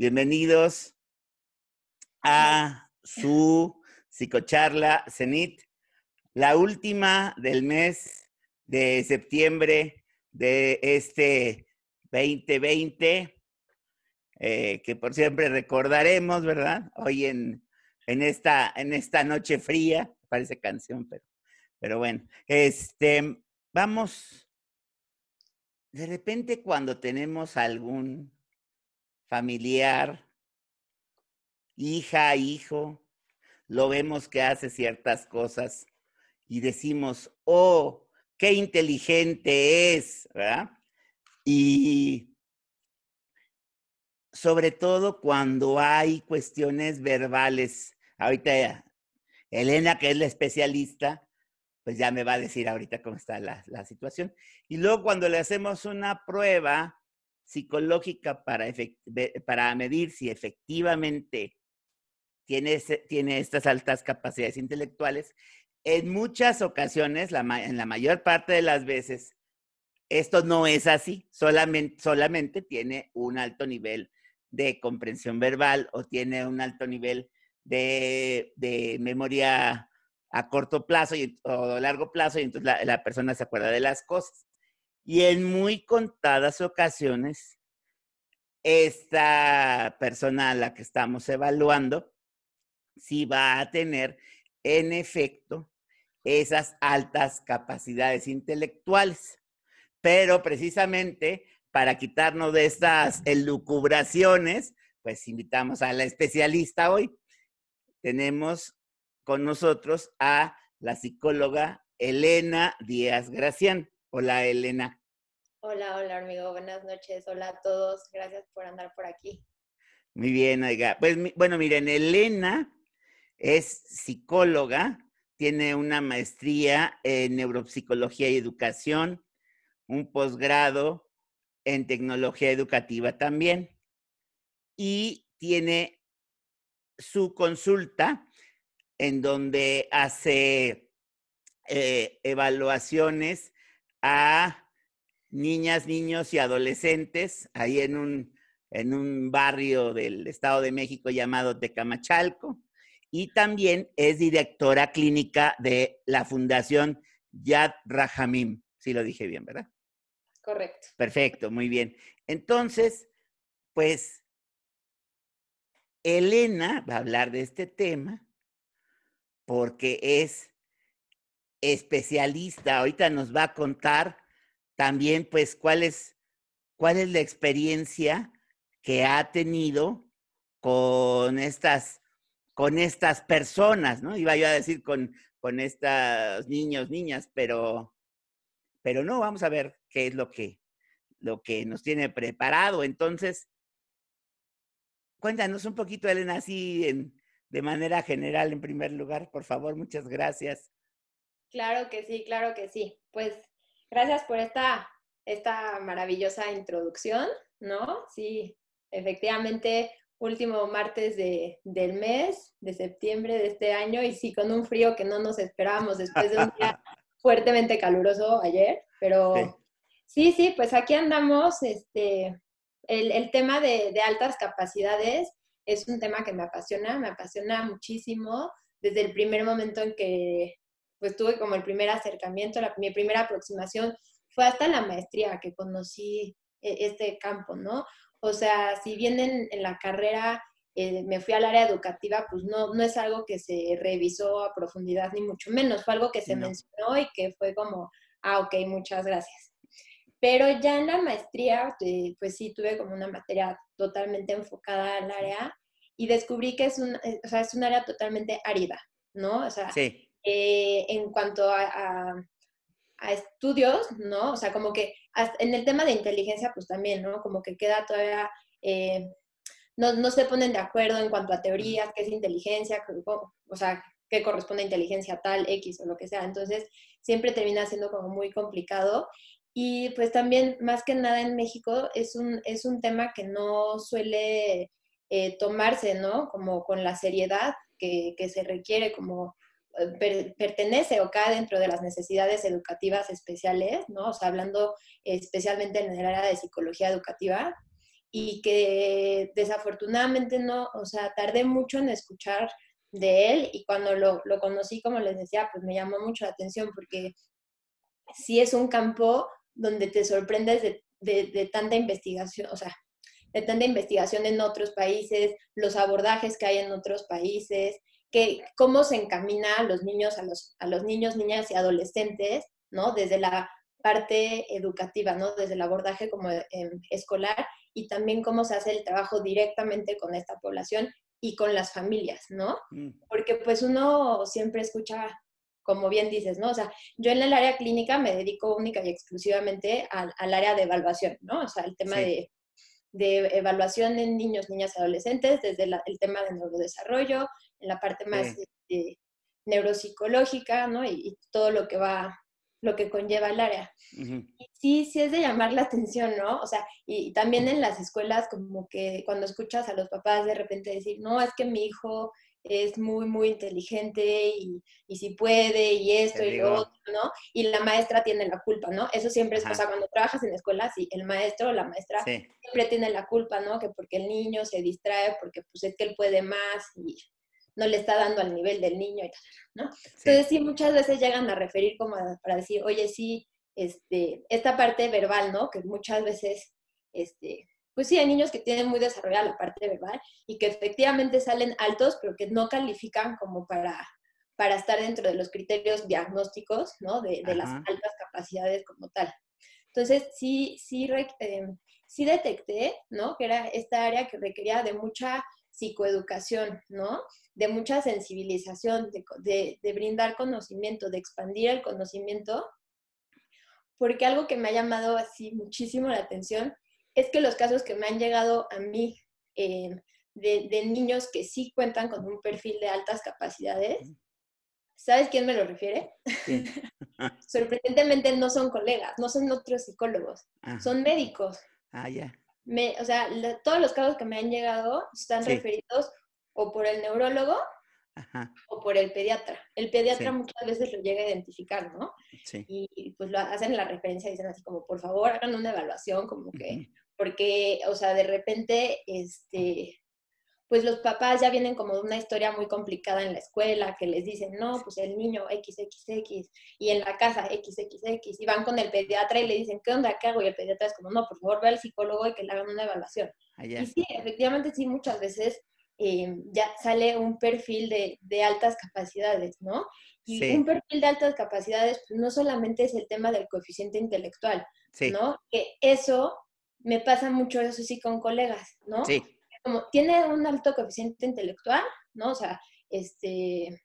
Bienvenidos a su psicocharla Zenit, la última del mes de septiembre de este 2020, que por siempre recordaremos, ¿verdad? Hoy en esta noche fría, parece canción, pero bueno, vamos, de repente cuando tenemos algún familiar, hija, hijo, lo vemos que hace ciertas cosas y decimos, oh, qué inteligente es, ¿verdad? Y sobre todo cuando hay cuestiones verbales. Ahorita Elena, que es la especialista, pues ya me va a decir ahorita cómo está la situación. Y luego cuando le hacemos una prueba psicológica para medir si efectivamente tiene estas altas capacidades intelectuales, en muchas ocasiones, en la mayor parte de las veces, esto no es así, solamente tiene un alto nivel de comprensión verbal o tiene un alto nivel de memoria a corto plazo o a largo plazo, y entonces la persona se acuerda de las cosas. Y en muy contadas ocasiones, esta persona a la que estamos evaluando sí va a tener, en efecto, esas altas capacidades intelectuales. Pero precisamente para quitarnos de estas elucubraciones, pues invitamos a la especialista hoy. Tenemos con nosotros a la psicóloga Elena Díaz Gracián. Hola, Elena. Hola, amigo. Buenas noches. Hola a todos. Gracias por andar por aquí. Muy bien, oiga. Pues bueno, miren, Elena es psicóloga, tiene una maestría en neuropsicología y educación, un posgrado en tecnología educativa también, y tiene su consulta en donde hace evaluaciones a niñas, niños y adolescentes ahí en un barrio del Estado de México llamado Tecamachalco, y también es directora clínica de la Fundación Yad Rahamim. Sí lo dije bien, ¿verdad? Correcto. Perfecto, muy bien. Entonces, pues Elena va a hablar de este tema porque es especialista. Ahorita nos va a contar también, pues, cuál es la experiencia que ha tenido con con estas personas, ¿no? Iba yo a decir con estos niños, niñas, pero no, vamos a ver qué es lo que nos tiene preparado. Entonces, cuéntanos un poquito, Elena, de manera general, en primer lugar, por favor, muchas gracias. Claro que sí, claro que sí. Pues gracias por esta maravillosa introducción, ¿no? Sí, efectivamente, último martes del mes de septiembre de este año y sí, con un frío que no nos esperábamos después de un día fuertemente caluroso ayer, Sí. pero sí, pues aquí andamos. El tema de altas capacidades es un tema que me apasiona muchísimo desde el primer momento en que pues tuve como el primer acercamiento, mi primera aproximación fue hasta la maestría que conocí este campo, ¿no? O sea, si bien en la carrera me fui al área educativa, pues no es algo que se revisó a profundidad, ni mucho menos, fue algo que se No. mencionó y que fue como, ok, muchas gracias. Pero ya en la maestría, pues sí, tuve como una materia totalmente enfocada al área y descubrí que o sea, es un área totalmente árida, ¿no? O sea, Sí. en cuanto a estudios, ¿no? O sea, como que en el tema de inteligencia, pues también, ¿no? Como que queda todavía, no se ponen de acuerdo en cuanto a teorías, qué es inteligencia, o sea, qué corresponde a inteligencia tal, X o lo que sea. Entonces, siempre termina siendo como muy complicado. Y pues también, más que nada en México, es un tema que no suele tomarse, ¿no? Como con la seriedad que se requiere, como pertenece o cae dentro de las necesidades educativas especiales, ¿no? O sea, hablando especialmente en el área de psicología educativa. y que desafortunadamente no, o sea, tardé mucho en escuchar de él y cuando lo conocí, como les decía, pues me llamó mucho la atención porque sí es un campo donde te sorprendes de tanta investigación, o sea, de tanta investigación en otros países, los abordajes que hay en otros países, que cómo se encamina a los niños, a los niños, niñas y adolescentes, ¿no? Desde la parte educativa, ¿no? Desde el abordaje como escolar y también cómo se hace el trabajo directamente con esta población y con las familias, ¿no? Porque pues uno siempre escucha, como bien dices, ¿no? O sea, yo en el área clínica me dedico única y exclusivamente al área de evaluación, ¿no? O sea, el tema Sí, de evaluación en niños, niñas y adolescentes, desde el tema de neurodesarrollo, en la parte más sí. neuropsicológica, ¿no? Y todo lo que va, lo que conlleva el área. Ujú. Y sí, sí es de llamar la atención, ¿no? O sea, y también en las escuelas como que cuando escuchas a los papás de repente decir, no, es que mi hijo es muy, muy inteligente y si puede y Te esto y lo digo, otro, ¿no? Y la maestra tiene la culpa, ¿no? Eso siempre es, o ajá, sea, cuando trabajas en escuelas, sí, el maestro o la maestra sí, siempre tiene la culpa, ¿no? Que porque el niño se distrae, porque pues es que él puede más y no le está dando al nivel del niño y tal, ¿no? sí. Entonces sí, muchas veces llegan a referir como para decir, oye, sí, esta parte verbal, ¿no? Que muchas veces, pues sí, hay niños que tienen muy desarrollada la parte verbal y que efectivamente salen altos, pero que no califican como para estar dentro de los criterios diagnósticos, ¿no? De las Ajá. altas capacidades como tal. Entonces, sí detecté, ¿no? Que era esta área que requería de mucha psicoeducación, ¿no? De mucha sensibilización, de brindar conocimiento, de expandir el conocimiento, porque algo que me ha llamado así muchísimo la atención es que los casos que me han llegado a mí de niños que sí cuentan con un perfil de altas capacidades, ¿sabes quién me lo refiere? ¿Quién? Sorprendentemente no son colegas, no son otros psicólogos, Ajá. son médicos. Ah, ya. O sea, todos los casos que me han llegado están Sí, referidos o por el neurólogo ajá. o por el pediatra. El pediatra Sí, muchas veces lo llega a identificar, ¿no? sí. Y pues lo hacen la referencia, dicen así como, por favor, hagan una evaluación, como que, Ujú. porque, o sea, de repente, pues los papás ya vienen como de una historia muy complicada en la escuela, que les dicen, no, pues el niño XXX, y en la casa XXX, y van con el pediatra y le dicen, ¿qué onda? ¿Qué hago? Y el pediatra es como, no, por favor, ve al psicólogo y que le hagan una evaluación. Y Allá. sí, efectivamente, sí, muchas veces ya sale un perfil de altas capacidades, ¿no? Y un Sí, perfil de altas capacidades pues, no solamente es el tema del coeficiente intelectual, sí, ¿no? Que eso me pasa mucho, eso sí, con colegas, ¿no? sí, Como tiene un alto coeficiente intelectual, ¿no? O sea, de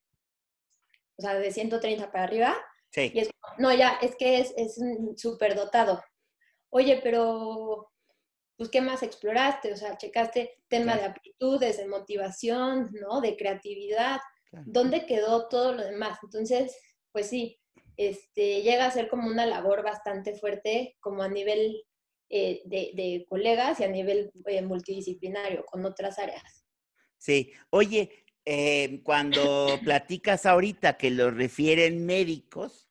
130 para arriba, y sí. es, no, ya, es que es un superdotado. Oye, pero, pues, ¿qué más exploraste? O sea, checaste tema de Claro, aptitudes, de motivación, ¿no? De creatividad. claro. ¿Dónde quedó todo lo demás? Entonces, pues sí, llega a ser como una labor bastante fuerte, como a nivel de colegas y a nivel multidisciplinario, con otras áreas. Sí. Oye, cuando platicas ahorita que lo refieren médicos,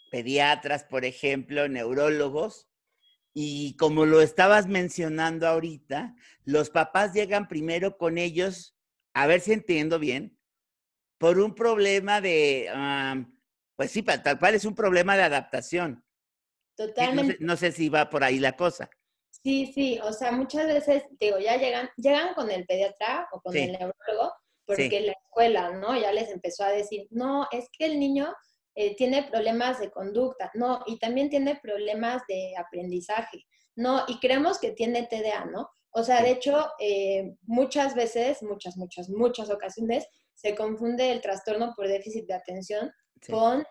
pediatras, por ejemplo, neurólogos, y como lo estabas mencionando ahorita, los papás llegan primero con ellos, a ver si entiendo bien, por un problema de, pues sí, tal cual es un problema de adaptación. No sé, Totalmente. no sé si va por ahí la cosa. Sí, sí, o sea, muchas veces, digo, ya llegan con el pediatra o con el Sí, neurólogo porque sí, la escuela, ¿no? Ya les empezó a decir, no, es que el niño tiene problemas de conducta, no, y también tiene problemas de aprendizaje, no, y creemos que tiene TDA, ¿no? O sea, de sí, hecho, muchas veces, muchas ocasiones, se confunde el trastorno por déficit de atención sí, con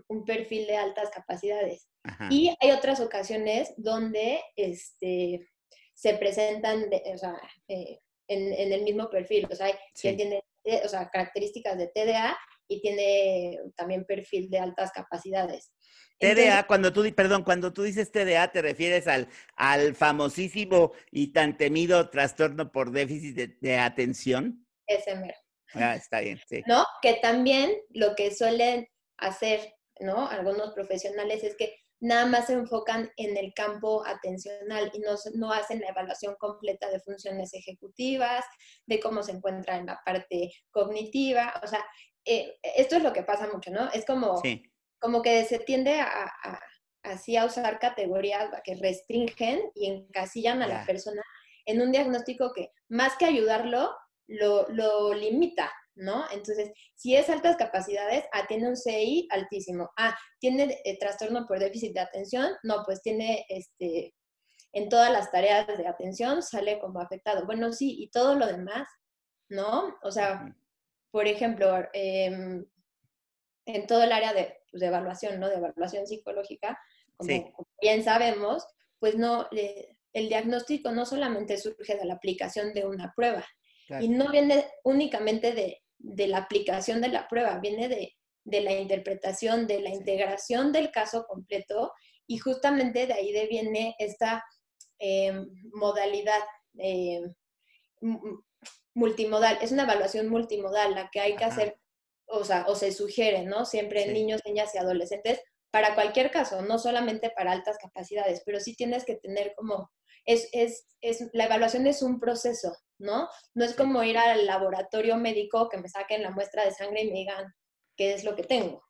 un perfil de altas capacidades. ajá, Y hay otras ocasiones donde se presentan, o sea, en el mismo perfil. O sea, hay quien sí. tiene o sea, características de TDA y tiene también perfil de altas capacidades. Entonces, TDA, perdón, cuando tú dices TDA, te refieres al famosísimo y tan temido trastorno por déficit de atención. SMR. Ah, está bien, sí. ¿No? Que también lo que suelen hacer, ¿no? Algunos profesionales es que nada más se enfocan en el campo atencional y no hacen la evaluación completa de funciones ejecutivas, de cómo se encuentra en la parte cognitiva. O sea, esto es lo que pasa mucho, ¿no? Es Sí, como que se tiende así a usar categorías que restringen y encasillan a la ya, persona en un diagnóstico que más que ayudarlo, lo limita, ¿no? Entonces, si es altas capacidades, tiene un CI altísimo. Tiene trastorno por déficit de atención, no, pues tiene en todas las tareas de atención sale como afectado. Bueno, sí, y todo lo demás, ¿no? O sea, ujú, por ejemplo, en todo el área pues, de evaluación, ¿no? De evaluación psicológica, sí, como bien sabemos, pues no, el diagnóstico no solamente surge de la aplicación de una prueba y claro, no viene únicamente de la aplicación de la prueba, viene de la interpretación, de la sí, integración del caso completo y justamente de ahí viene esta modalidad eh, multimodal. Es una evaluación multimodal la que hay que ajá, hacer, o sea, o se sugiere, ¿no? Siempre en sí, niños, niñas y adolescentes, para cualquier caso, no solamente para altas capacidades, pero sí tienes que tener como, la evaluación es un proceso, ¿no? No es sí, como ir al laboratorio médico que me saquen la muestra de sangre y me digan qué es lo que tengo,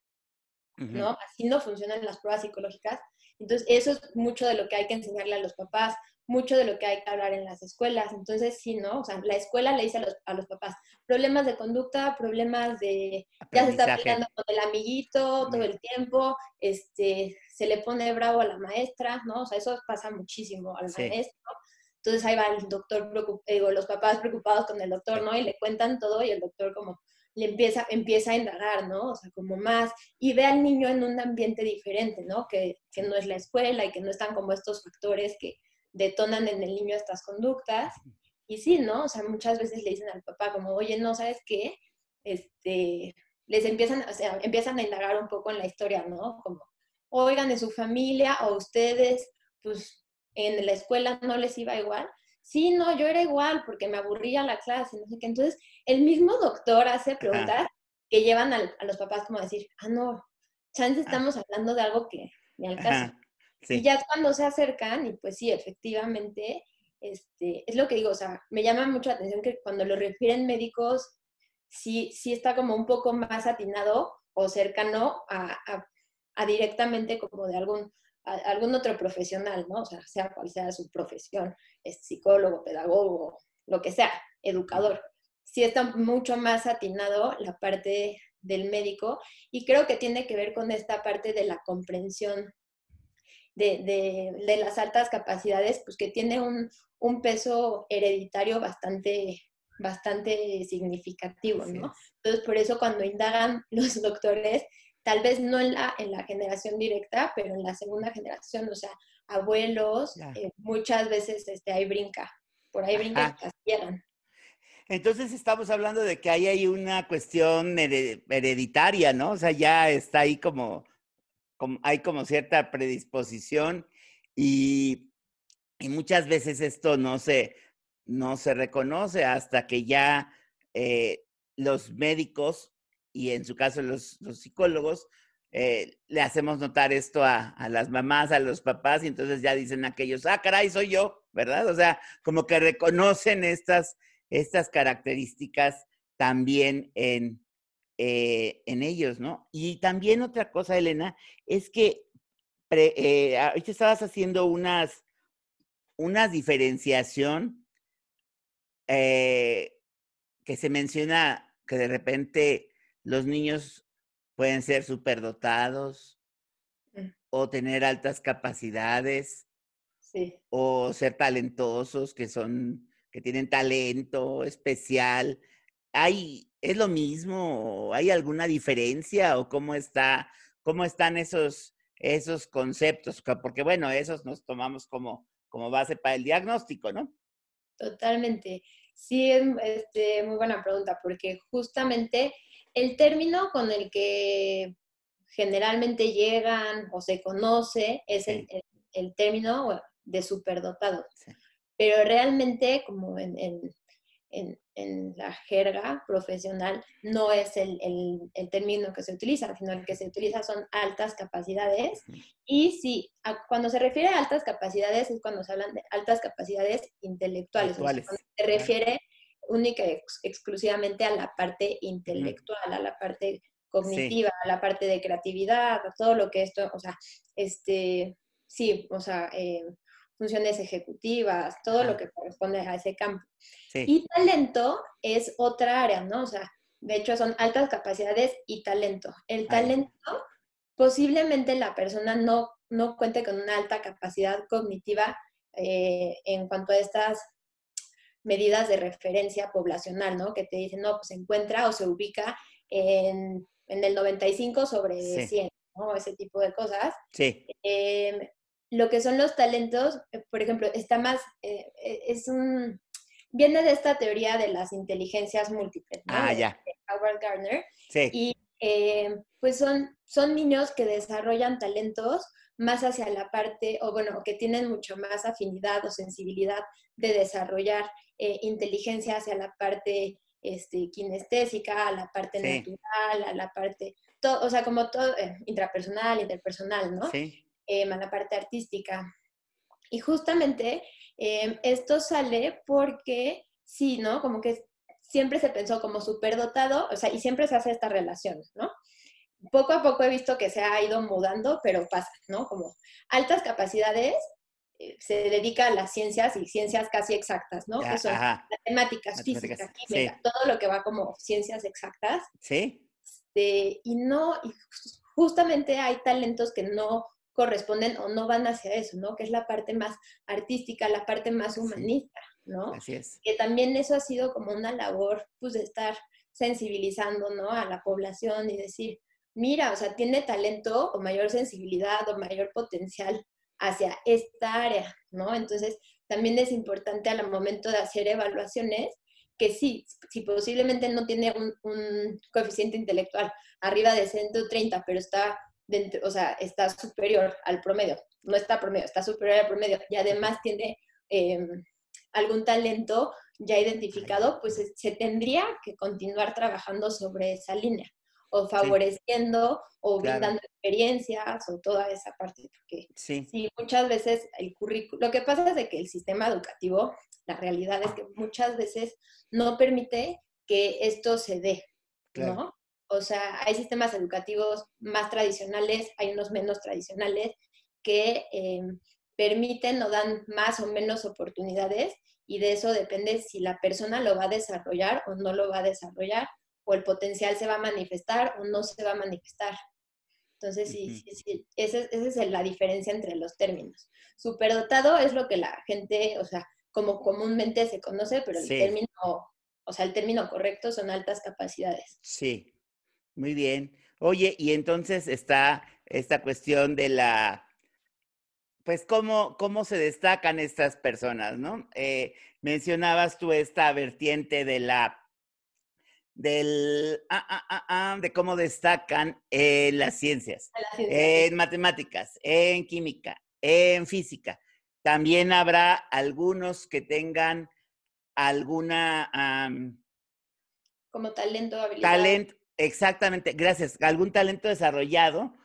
ujú, ¿no? Así no funcionan las pruebas psicológicas. Entonces, eso es mucho de lo que hay que enseñarle a los papás, mucho de lo que hay que hablar en las escuelas. Entonces, sí, ¿no? O sea, la escuela le dice a los papás, problemas de conducta, problemas de, ya se está peleando aprendizaje, con el amiguito todo también, el tiempo, se le pone bravo a la maestra, ¿no? O sea, eso pasa muchísimo al sí, maestro. Entonces ahí va el doctor, los papás preocupados con el doctor, sí, ¿no? Y le cuentan todo y el doctor como le empieza a indagar, ¿no? O sea, como más, y ve al niño en un ambiente diferente, ¿no? Que sí, no es la escuela y que no están como estos factores que detonan en el niño estas conductas. Y sí, ¿no? O sea, muchas veces le dicen al papá como, oye, no, ¿sabes qué? Les empiezan, o sea, empiezan a indagar un poco en la historia, ¿no? Como, oigan, en su familia o ustedes, pues en la escuela no les iba igual. Sí, no, yo era igual porque me aburría la clase, no sé qué. Entonces, el mismo doctor hace ajá, preguntas que llevan a los papás como a decir, no, chance ah, estamos hablando de algo que ni al caso. ajá, Y sí, ya es cuando se acercan, y pues sí, efectivamente, es lo que digo, o sea, me llama mucho la atención que cuando lo refieren médicos, sí está como un poco más atinado o cercano a directamente como de algún otro profesional, ¿no? O sea cual sea su profesión, es psicólogo, pedagogo, lo que sea, educador. Sí está mucho más atinado la parte del médico y creo que tiene que ver con esta parte de la comprensión de las altas capacidades, pues que tiene un peso hereditario bastante significativo, así ¿no? es, Entonces, por eso cuando indagan los doctores, tal vez no en la generación directa, pero en la segunda generación, o sea, abuelos, ya, muchas veces por ahí brinca y ajá. castigan. Entonces estamos hablando de que ahí hay una cuestión hereditaria, ¿no? O sea, ya está ahí hay como cierta predisposición y, y muchas veces esto no se reconoce hasta que ya los médicos y en su caso los psicólogos le hacemos notar esto a las mamás, a los papás y entonces ya dicen aquellos, caray, soy yo, ¿verdad? O sea, como que reconocen estas características también en ellos, ¿no? Y también otra cosa, Elena, es que ahorita estabas haciendo una diferenciación eh, que se menciona que de repente los niños pueden ser superdotados Mm, o tener altas capacidades sí. o ser talentosos, que tienen talento especial. ¿Es lo mismo? ¿Hay alguna diferencia? ¿O cómo están esos conceptos? Porque bueno, esos nos tomamos como base para el diagnóstico, ¿no? Totalmente. Sí, es muy buena pregunta, porque justamente el término con el que generalmente llegan o se conoce es Sí, el término de superdotado. sí, Pero realmente, como en la jerga profesional no es el término que se utiliza, sino el que se utiliza son altas capacidades. Y sí, cuando se refiere a altas capacidades es cuando se hablan de altas capacidades intelectuales, o sea, cuando se refiere única y exclusivamente a la parte intelectual, a la parte cognitiva, a la parte de creatividad, a todo lo que esto, o sea, sí, o sea, funciones ejecutivas, todo lo que corresponde a ese campo. Sí. Y talento es otra área, ¿no? O sea, de hecho son altas capacidades y talento. El talento, posiblemente la persona no cuente con una alta capacidad cognitiva en cuanto a estas medidas de referencia poblacional, ¿no? Que te dicen, no, pues se encuentra o se ubica en el 95 sobre 100, ¿no? Ese tipo de cosas. Sí. Lo que son los talentos, por ejemplo, está más, viene de esta teoría de las inteligencias múltiples, ¿no? De Howard Gardner. Sí. Y pues son niños que desarrollan talentos más hacia la parte, o bueno, que tienen mucho más afinidad o sensibilidad de desarrollar inteligencia hacia la parte kinestésica, a la parte natural, a la parte, o sea, como todo, intrapersonal, interpersonal, ¿no? Sí. A la parte artística. Y justamente esto sale porque, sí, ¿no? Como que siempre se pensó como superdotado, o sea, y siempre se hace esta relación, ¿no? Poco a poco he visto que se ha ido mudando, pero pasa, ¿no? Como altas capacidades, se dedica a las ciencias y ciencias casi exactas, ¿no? Que son matemáticas, física, química, todo lo que va como ciencias exactas. Sí. Y justamente hay talentos que no corresponden o no van hacia eso, ¿no? Que es la parte más artística, la parte más humanista, ¿no? Así es. Que también eso ha sido como una labor, pues, de estar sensibilizando, ¿no? A la población y decir, mira, o sea, tiene talento o mayor sensibilidad o mayor potencial hacia esta área, ¿no? Entonces, también es importante al momento de hacer evaluaciones que sí, si posiblemente no tiene un coeficiente intelectual arriba de 130, pero está dentro, o sea, está superior al promedio, no está promedio, está superior al promedio y además tiene algún talento ya identificado, pues se tendría que continuar trabajando sobre esa línea o favoreciendo o brindando experiencias o toda esa parte, porque sí, muchas veces el currículo, lo que pasa es de que el sistema educativo, la realidad es que muchas veces no permite que esto se dé, ¿no? O sea, hay sistemas educativos más tradicionales, hay unos menos tradicionales que permiten o dan más o menos oportunidades y de eso depende si la persona lo va a desarrollar o no lo va a desarrollar, o el potencial se va a manifestar o no se va a manifestar. Entonces, sí, esa es la diferencia entre los términos. Superdotado es lo que la gente, o sea, como comúnmente se conoce, pero el término, o sea, el término correcto son altas capacidades. Sí, muy bien. Oye, y entonces está esta cuestión de pues, cómo se destacan estas personas, ¿no? Mencionabas tú esta vertiente de de cómo destacan en las ciencias, en matemáticas, en química, en física. También habrá algunos que tengan alguna... como talento, habilidad. Exactamente, gracias. Algún talento desarrollado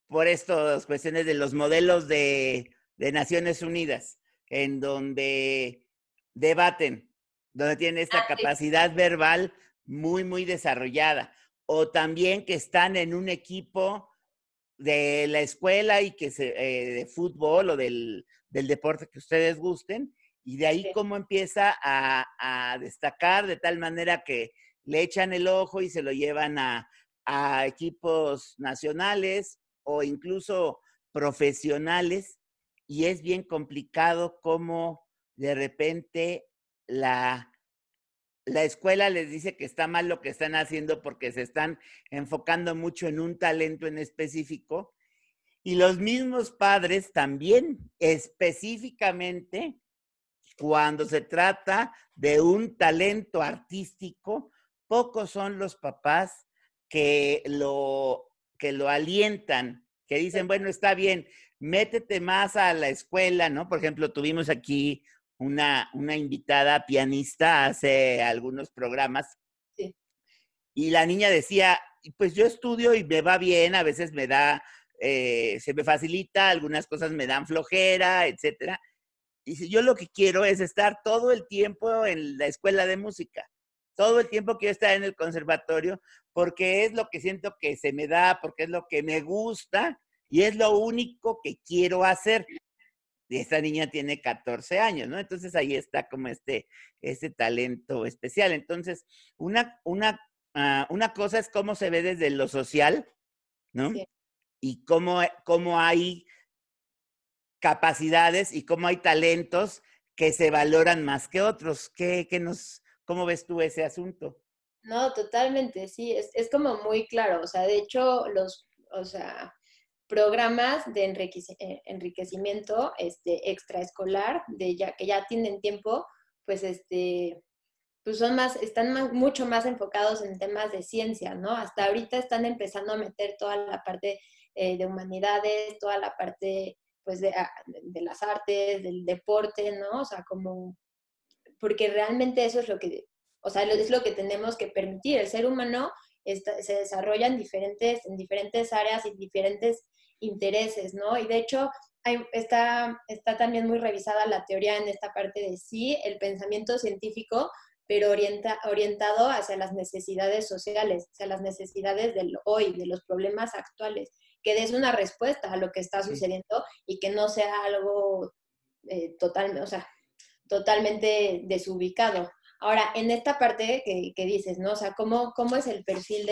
por estas cuestiones de los modelos de Naciones Unidas, en donde debaten, donde tienen esta capacidad verbal muy, muy desarrollada, o también que están en un equipo de la escuela y de fútbol o del deporte que ustedes gusten, y de ahí cómo empieza a destacar de tal manera que le echan el ojo y se lo llevan a equipos nacionales o incluso profesionales, y es bien complicado cómo de repente la escuela les dice que está mal lo que están haciendo porque se están enfocando mucho en un talento en específico, y los mismos padres también, específicamente cuando se trata de un talento artístico, pocos son los papás que lo alientan, que dicen, bueno, está bien, métete más a la escuela, ¿no? Por ejemplo, tuvimos aquí una invitada pianista hace algunos programas. Sí. Y la niña decía, pues yo estudio y me va bien, a veces me da, se me facilita, algunas cosas me dan flojera, etcétera. Y si yo lo que quiero es estar todo el tiempo en la escuela de música, todo el tiempo quiero estar en el conservatorio, porque es lo que siento que se me da, porque es lo que me gusta y es lo único que quiero hacer. Y esta niña tiene 14 años, ¿no? Entonces ahí está como este talento especial. Entonces, una cosa es cómo se ve desde lo social, ¿no? Sí. Y cómo hay capacidades y cómo hay talentos que se valoran más que otros. ¿Cómo ves tú ese asunto? No, totalmente, sí, es como muy claro, o sea, de hecho, o sea, programas de enriquecimiento extraescolar, que ya tienen tiempo, pues pues mucho más enfocados en temas de ciencia, ¿no? Hasta ahorita están empezando a meter toda la parte de humanidades, toda la parte, pues, de las artes, del deporte, ¿no? O sea, como, porque realmente eso es lo que, o sea, es lo que tenemos que permitir. El ser humano se desarrolla en diferentes áreas y diferentes intereses, ¿no? Y de hecho, está también muy revisada la teoría en esta parte de sí, el pensamiento científico, pero orientado hacia las necesidades sociales, hacia las necesidades del hoy, de los problemas actuales, que des una respuesta a lo que está Sí. sucediendo y que no sea algo totalmente, o sea, totalmente desubicado. Ahora, en esta parte que dices, ¿no? O sea, ¿cómo es el perfil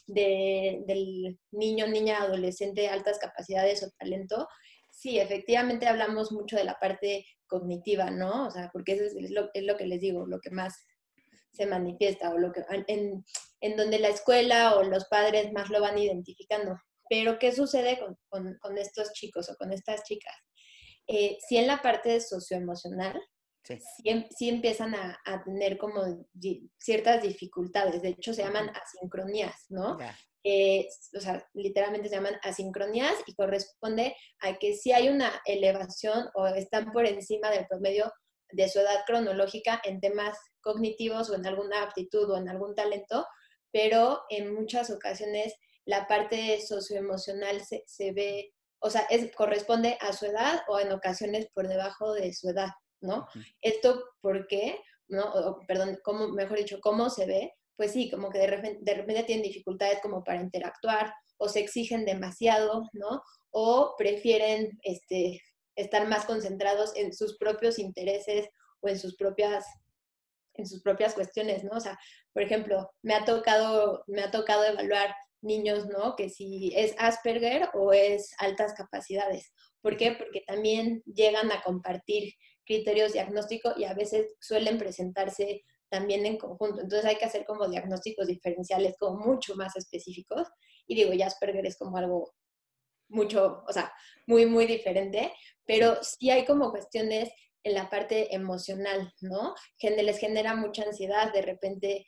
del niño, niña, adolescente, altas capacidades o talento? Sí, efectivamente hablamos mucho de la parte cognitiva, ¿no? O sea, porque eso es lo que les digo, lo que más se manifiesta o lo que en donde la escuela o los padres más lo van identificando. Pero, ¿qué sucede con estos chicos o con estas chicas? Sí, en la parte socioemocional, Sí. sí empiezan a tener como ciertas dificultades. De hecho, se llaman Ujú. asincronías, ¿no? Ya. O sea, literalmente se llaman asincronías y corresponde a que sí hay una elevación o están por encima del promedio de su edad cronológica en temas cognitivos o en alguna aptitud o en algún talento, pero en muchas ocasiones la parte socioemocional se ve, o sea, corresponde a su edad o en ocasiones por debajo de su edad, ¿no? Ujú. ¿Esto por qué? ¿No? Perdón, mejor dicho, ¿cómo se ve? Pues sí, como que de repente tienen dificultades como para interactuar o se exigen demasiado, ¿no? O prefieren estar más concentrados en sus propios intereses o en sus propias cuestiones, ¿no? O sea, por ejemplo, me ha tocado evaluar niños, ¿no? Que si es Asperger o es altas capacidades. ¿Por qué? Porque también llegan a compartir criterios diagnósticos y a veces suelen presentarse también en conjunto. Entonces hay que hacer como diagnósticos diferenciales como mucho más específicos. Y digo, ya Asperger es como algo mucho, o sea, muy, muy diferente, Sí. pero sí hay como cuestiones en la parte emocional, ¿no? Que les genera mucha ansiedad de repente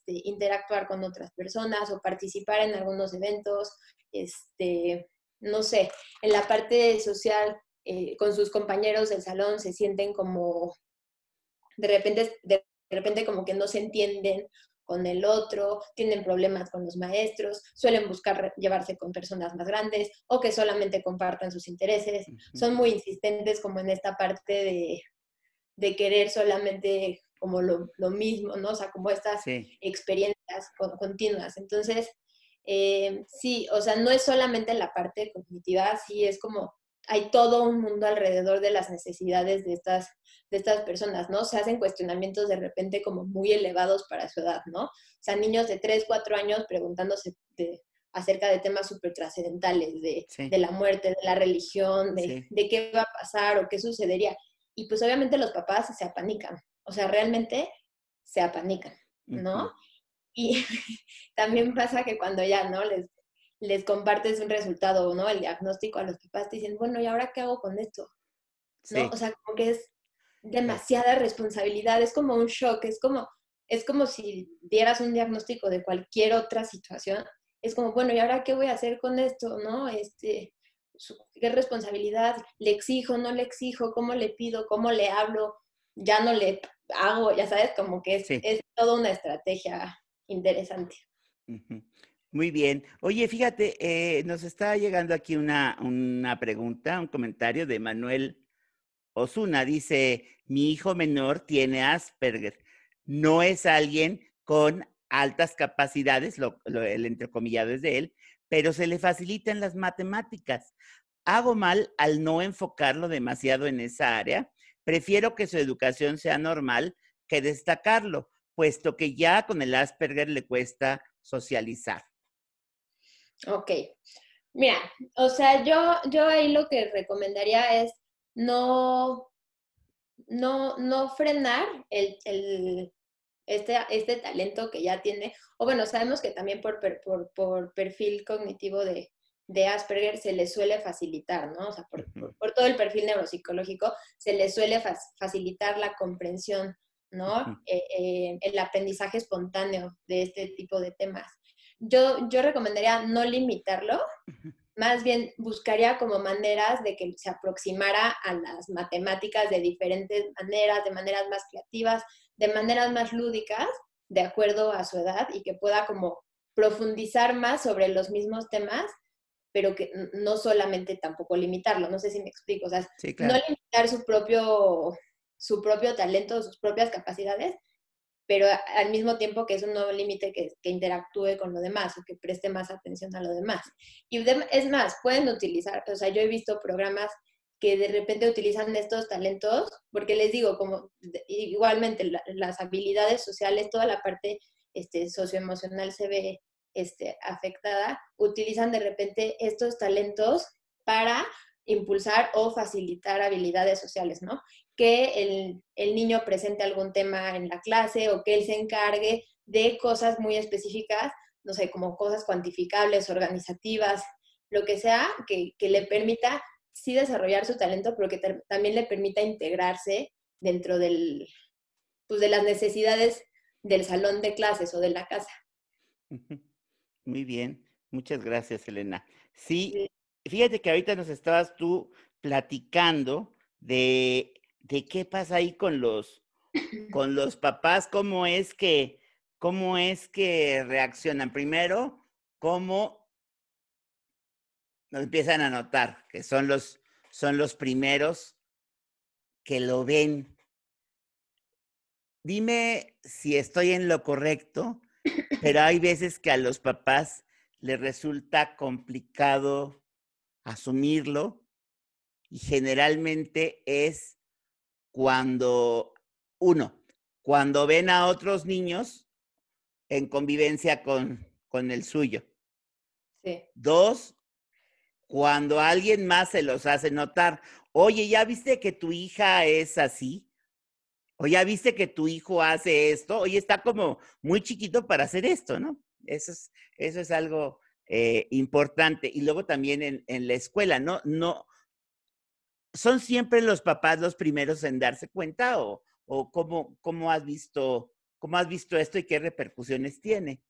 interactuar con otras personas o participar en algunos eventos, no sé, en la parte social, con sus compañeros del salón se sienten como de repente como que no se entienden con el otro, tienen problemas con los maestros, suelen buscar llevarse con personas más grandes o que solamente compartan sus intereses, Ujú. son muy insistentes como en esta parte de querer solamente como lo mismo, ¿no? O sea, como estas Sí. experiencias continuas. Entonces, sí, o sea, no es solamente la parte cognitiva, sí es como hay todo un mundo alrededor de las necesidades de estas personas, ¿no? Se hacen cuestionamientos de repente como muy elevados para su edad, ¿no? O sea, niños de 3 4 años preguntándose acerca de temas súper trascendentales, Sí. de la muerte, de la religión, Sí. de qué va a pasar o qué sucedería. Y pues obviamente los papás se apanican, o sea, realmente se apanican, ¿no? Ujú. Y también pasa que cuando ya, ¿no? Les compartes un resultado, ¿no? El diagnóstico a los papás, te dicen, bueno, ¿y ahora qué hago con esto? ¿No? O Sí. sea, como que es Sí. demasiada responsabilidad, es como un shock, es como si dieras un diagnóstico de cualquier otra situación, es como, bueno, ¿y ahora qué voy a hacer con esto? ¿No? ¿Qué responsabilidad? ¿Le exijo, no le exijo? ¿Cómo le pido? ¿Cómo le hablo? ya no le hago, ya sabes, como que Sí. es toda una estrategia interesante. Ujú. Muy bien. Oye, fíjate, nos está llegando aquí una pregunta, un comentario de Manuel Osuna. Dice, mi hijo menor tiene Asperger. No es alguien con altas capacidades, el entrecomillado es de él, pero se le facilitan las matemáticas. Hago mal al no enfocarlo demasiado en esa área. Prefiero que su educación sea normal que destacarlo, puesto que ya con el Asperger le cuesta socializar. Ok. Mira, o sea, yo ahí lo que recomendaría es no, no frenar este talento que ya tiene. O bueno, sabemos que también por perfil cognitivo de Asperger se le suele facilitar, ¿no? O sea, por todo el perfil neuropsicológico se le suele facilitar la comprensión, ¿no? El aprendizaje espontáneo de este tipo de temas. Yo recomendaría no limitarlo, más bien buscaría como maneras de que se aproximara a las matemáticas de diferentes maneras, de maneras más creativas, de maneras más lúdicas, de acuerdo a su edad, y que pueda como profundizar más sobre los mismos temas, pero que no solamente tampoco limitarlo, no sé si me explico, o sea, Sí, no claro. limitar su propio talento, sus propias capacidades, pero al mismo tiempo que es un nuevo límite que interactúe con lo demás o que preste más atención a lo demás. Y es más, pueden utilizar, o sea, yo he visto programas que de repente utilizan estos talentos, porque les digo, como igualmente las habilidades sociales, toda la parte socioemocional se ve afectada, utilizan de repente estos talentos para impulsar o facilitar habilidades sociales, ¿no? Que el niño presente algún tema en la clase o que él se encargue de cosas muy específicas, no sé, como cosas cuantificables, organizativas, lo que sea, que le permita sí desarrollar su talento, pero que también le permita integrarse dentro pues, de las necesidades del salón de clases o de la casa. Muy bien, muchas gracias, Elena. Sí, fíjate que ahorita nos estabas tú platicando de qué pasa ahí con los papás, cómo es que reaccionan. Primero, cómo nos empiezan a notar que son los primeros que lo ven. Dime si estoy en lo correcto, pero hay veces que a los papás les resulta complicado asumirlo y generalmente es cuando, uno, cuando ven a otros niños en convivencia con el suyo. Sí. Dos, cuando alguien más se los hace notar. Oye, ¿ya viste que tu hija es así? O ya viste que tu hijo hace esto. Oye, está como muy chiquito para hacer esto, ¿no? Eso es algo importante. Y luego también en la escuela, ¿no? No, ¿son siempre los papás los primeros en darse cuenta o cómo has visto esto y qué repercusiones tiene?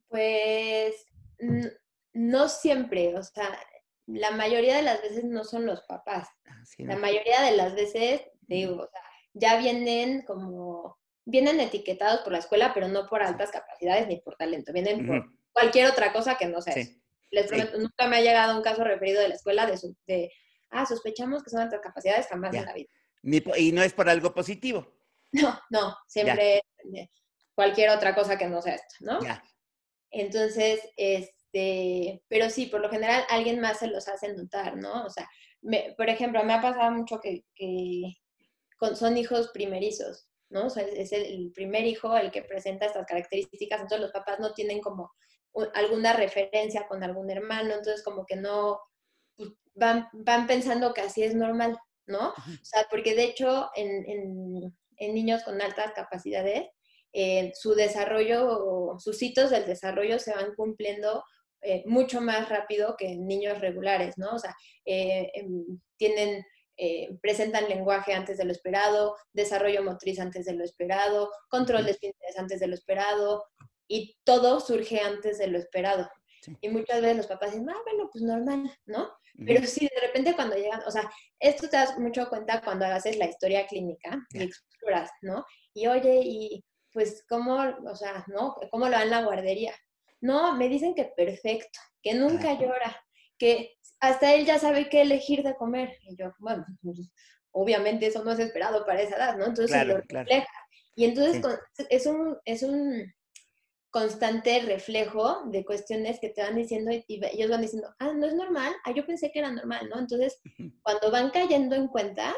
Pues no siempre, o sea, la mayoría de las veces no son los papás. Así, La ¿no? mayoría de las veces, te Ujú, digo, o sea, ya vienen etiquetados por la escuela, pero no por sí. altas capacidades ni por talento, vienen Ujú, por cualquier otra cosa que no sea eso. sí, Les sí, prometo, nunca me ha llegado un caso referido de la escuela sospechamos que son altas capacidades, jamás en ya. la vida. Y no es por algo positivo. No, no, Ya, siempre cualquier otra cosa que no sea esto, ¿no? ya. Entonces, pero sí, por lo general alguien más se los hace notar, ¿no? O sea, por ejemplo, me ha pasado mucho que son hijos primerizos, ¿no? O sea, es el primer hijo el que presenta estas características, entonces los papás no tienen como alguna referencia con algún hermano, entonces como que no, pues, van pensando que así es normal, ¿no? O Ujú, sea, porque de hecho en niños con altas capacidades, su desarrollo, sus hitos del desarrollo se van cumpliendo mucho más rápido que en niños regulares, ¿no? O sea, presentan lenguaje antes de lo esperado, desarrollo motriz antes de lo esperado, control ujú, de esfínteres antes de lo esperado, y todo surge antes de lo esperado. sí. Y muchas veces los papás dicen, bueno, pues normal, ¿no? Ujú. Pero sí, de repente cuando llegan, o sea, esto te das mucho cuenta cuando haces la historia clínica y Ya. exploras, ¿no? Y oye, y pues, ¿cómo, o sea, ¿no? ¿Cómo lo va en la guardería? No, me dicen que perfecto, que nunca Ah, llora, que hasta él ya sabe qué elegir de comer. Y yo, bueno, pues, obviamente eso no es esperado para esa edad, ¿no? Entonces lo claro, claro. refleja. Y entonces Sí. es un constante reflejo de cuestiones que te van diciendo y ellos van diciendo, ah, no es normal, ah, yo pensé que era normal, ¿no? Entonces, Ujú. cuando van cayendo en cuenta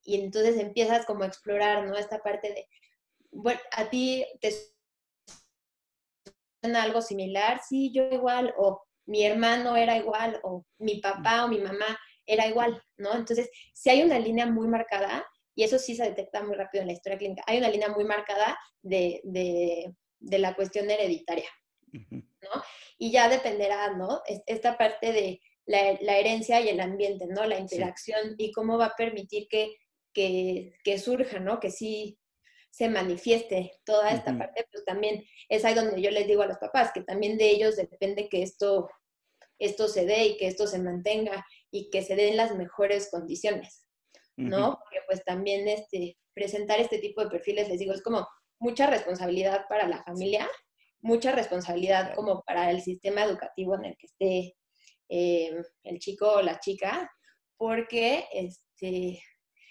y entonces empiezas como a explorar, ¿no? Esta parte de, bueno, a ti te suena algo similar, sí, yo igual, o mi hermano era igual, o mi papá o mi mamá era igual, ¿no? Entonces, si hay una línea muy marcada, y eso sí se detecta muy rápido en la historia clínica, hay una línea muy marcada de la cuestión hereditaria. Ujú. ¿No? Y ya dependerá, ¿no? Esta parte de la herencia y el ambiente, ¿no? La Sí. interacción y cómo va a permitir que surja, ¿no? Que sí se manifieste toda esta Ujú. parte, pues también es ahí donde yo les digo a los papás, que también de ellos depende que esto se dé y que esto se mantenga y que se den las mejores condiciones, Ujú. ¿no? Porque pues también presentar este tipo de perfiles, les digo, es como mucha responsabilidad para la Sí, familia, mucha responsabilidad claro. como para el sistema educativo en el que esté el chico o la chica, porque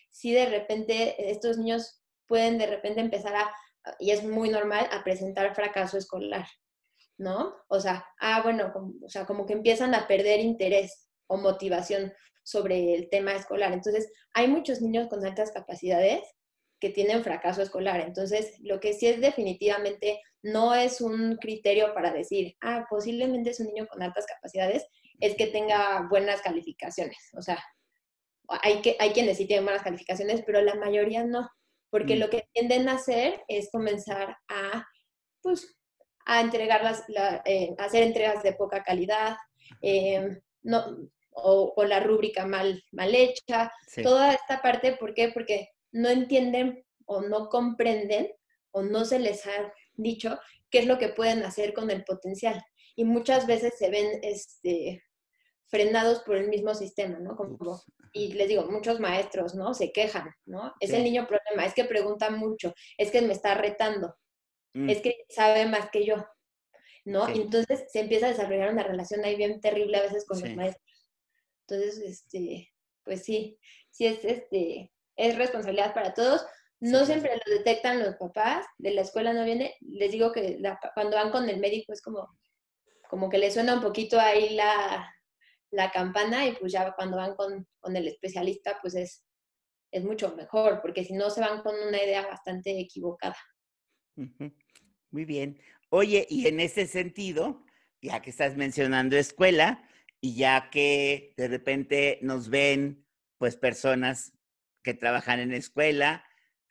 si de repente estos niños pueden de repente empezar y es muy normal, a presentar fracaso escolar, ¿no? O sea, bueno, o sea, como que empiezan a perder interés o motivación sobre el tema escolar. Entonces, hay muchos niños con altas capacidades que tienen fracaso escolar. Entonces, lo que sí es definitivamente no es un criterio para decir, posiblemente es un niño con altas capacidades, es que tenga buenas calificaciones. O sea, hay quienes sí tienen buenas calificaciones, pero la mayoría no, porque Mm. lo que tienden a hacer es comenzar pues, a a hacer entregas de poca calidad, no, o con la rúbrica mal hecha, Sí. toda esta parte, ¿por qué? Porque no entienden o no comprenden o no se les ha dicho qué es lo que pueden hacer con el potencial. Y muchas veces se ven frenados por el mismo sistema, ¿no? Ups. Y les digo, muchos maestros, ¿no? Se quejan, ¿no? Es el Sí. niño problema, es que pregunta mucho, es que me está retando, Mm. es que sabe más que yo, ¿no? Y Sí. entonces se empieza a desarrollar una relación ahí bien terrible a veces con los Sí. maestros. Entonces, pues sí, sí es responsabilidad para todos. Sí, No claro. siempre lo detectan los papás, de la escuela no viene. Les digo que cuando van con el médico es como que le suena un poquito ahí la campana y pues ya cuando van con el especialista pues es mucho mejor, porque si no se van con una idea bastante equivocada. Ujú. Muy bien. Oye, y en ese sentido, ya que estás mencionando escuela y ya que de repente nos ven, pues, personas que trabajan en escuela,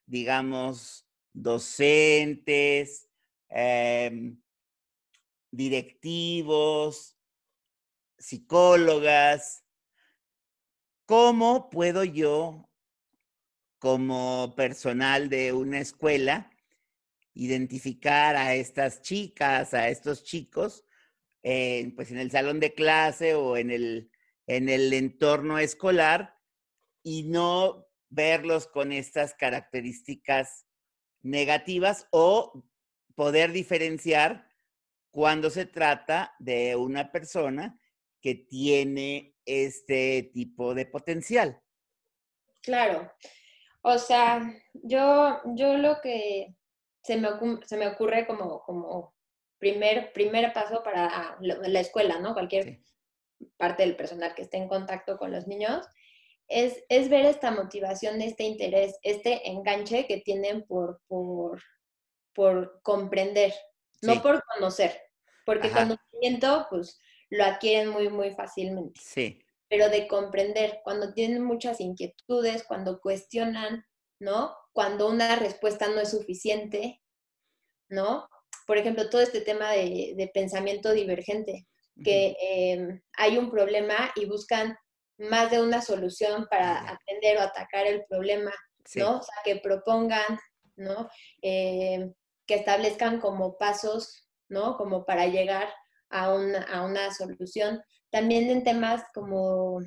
digamos, docentes, directivos, psicólogas, ¿cómo puedo yo, como personal de una escuela, identificar a estas chicas, a estos chicos, pues en el salón de clase o en el entorno escolar y no verlos con estas características negativas o poder diferenciar cuando se trata de una persona que tiene este tipo de potencial? Claro, o sea, yo lo que se me ocurre como primer paso para la escuela, ¿no? Cualquier Sí, parte del personal que esté en contacto con los niños, es ver esta motivación, este interés, este enganche que tienen por comprender, no sí, por conocer, porque ajá, conocimiento, pues, lo adquieren muy, muy fácilmente, sí, pero de comprender, cuando tienen muchas inquietudes, cuando cuestionan, ¿no? Cuando una respuesta no es suficiente, ¿no? Por ejemplo, todo este tema de pensamiento divergente, ujú, que hay un problema y buscan más de una solución para ya, atender o atacar el problema, ¿no? sí, O sea, que propongan, ¿no? Que establezcan como pasos, ¿no? Como para llegar a una solución. También en temas como,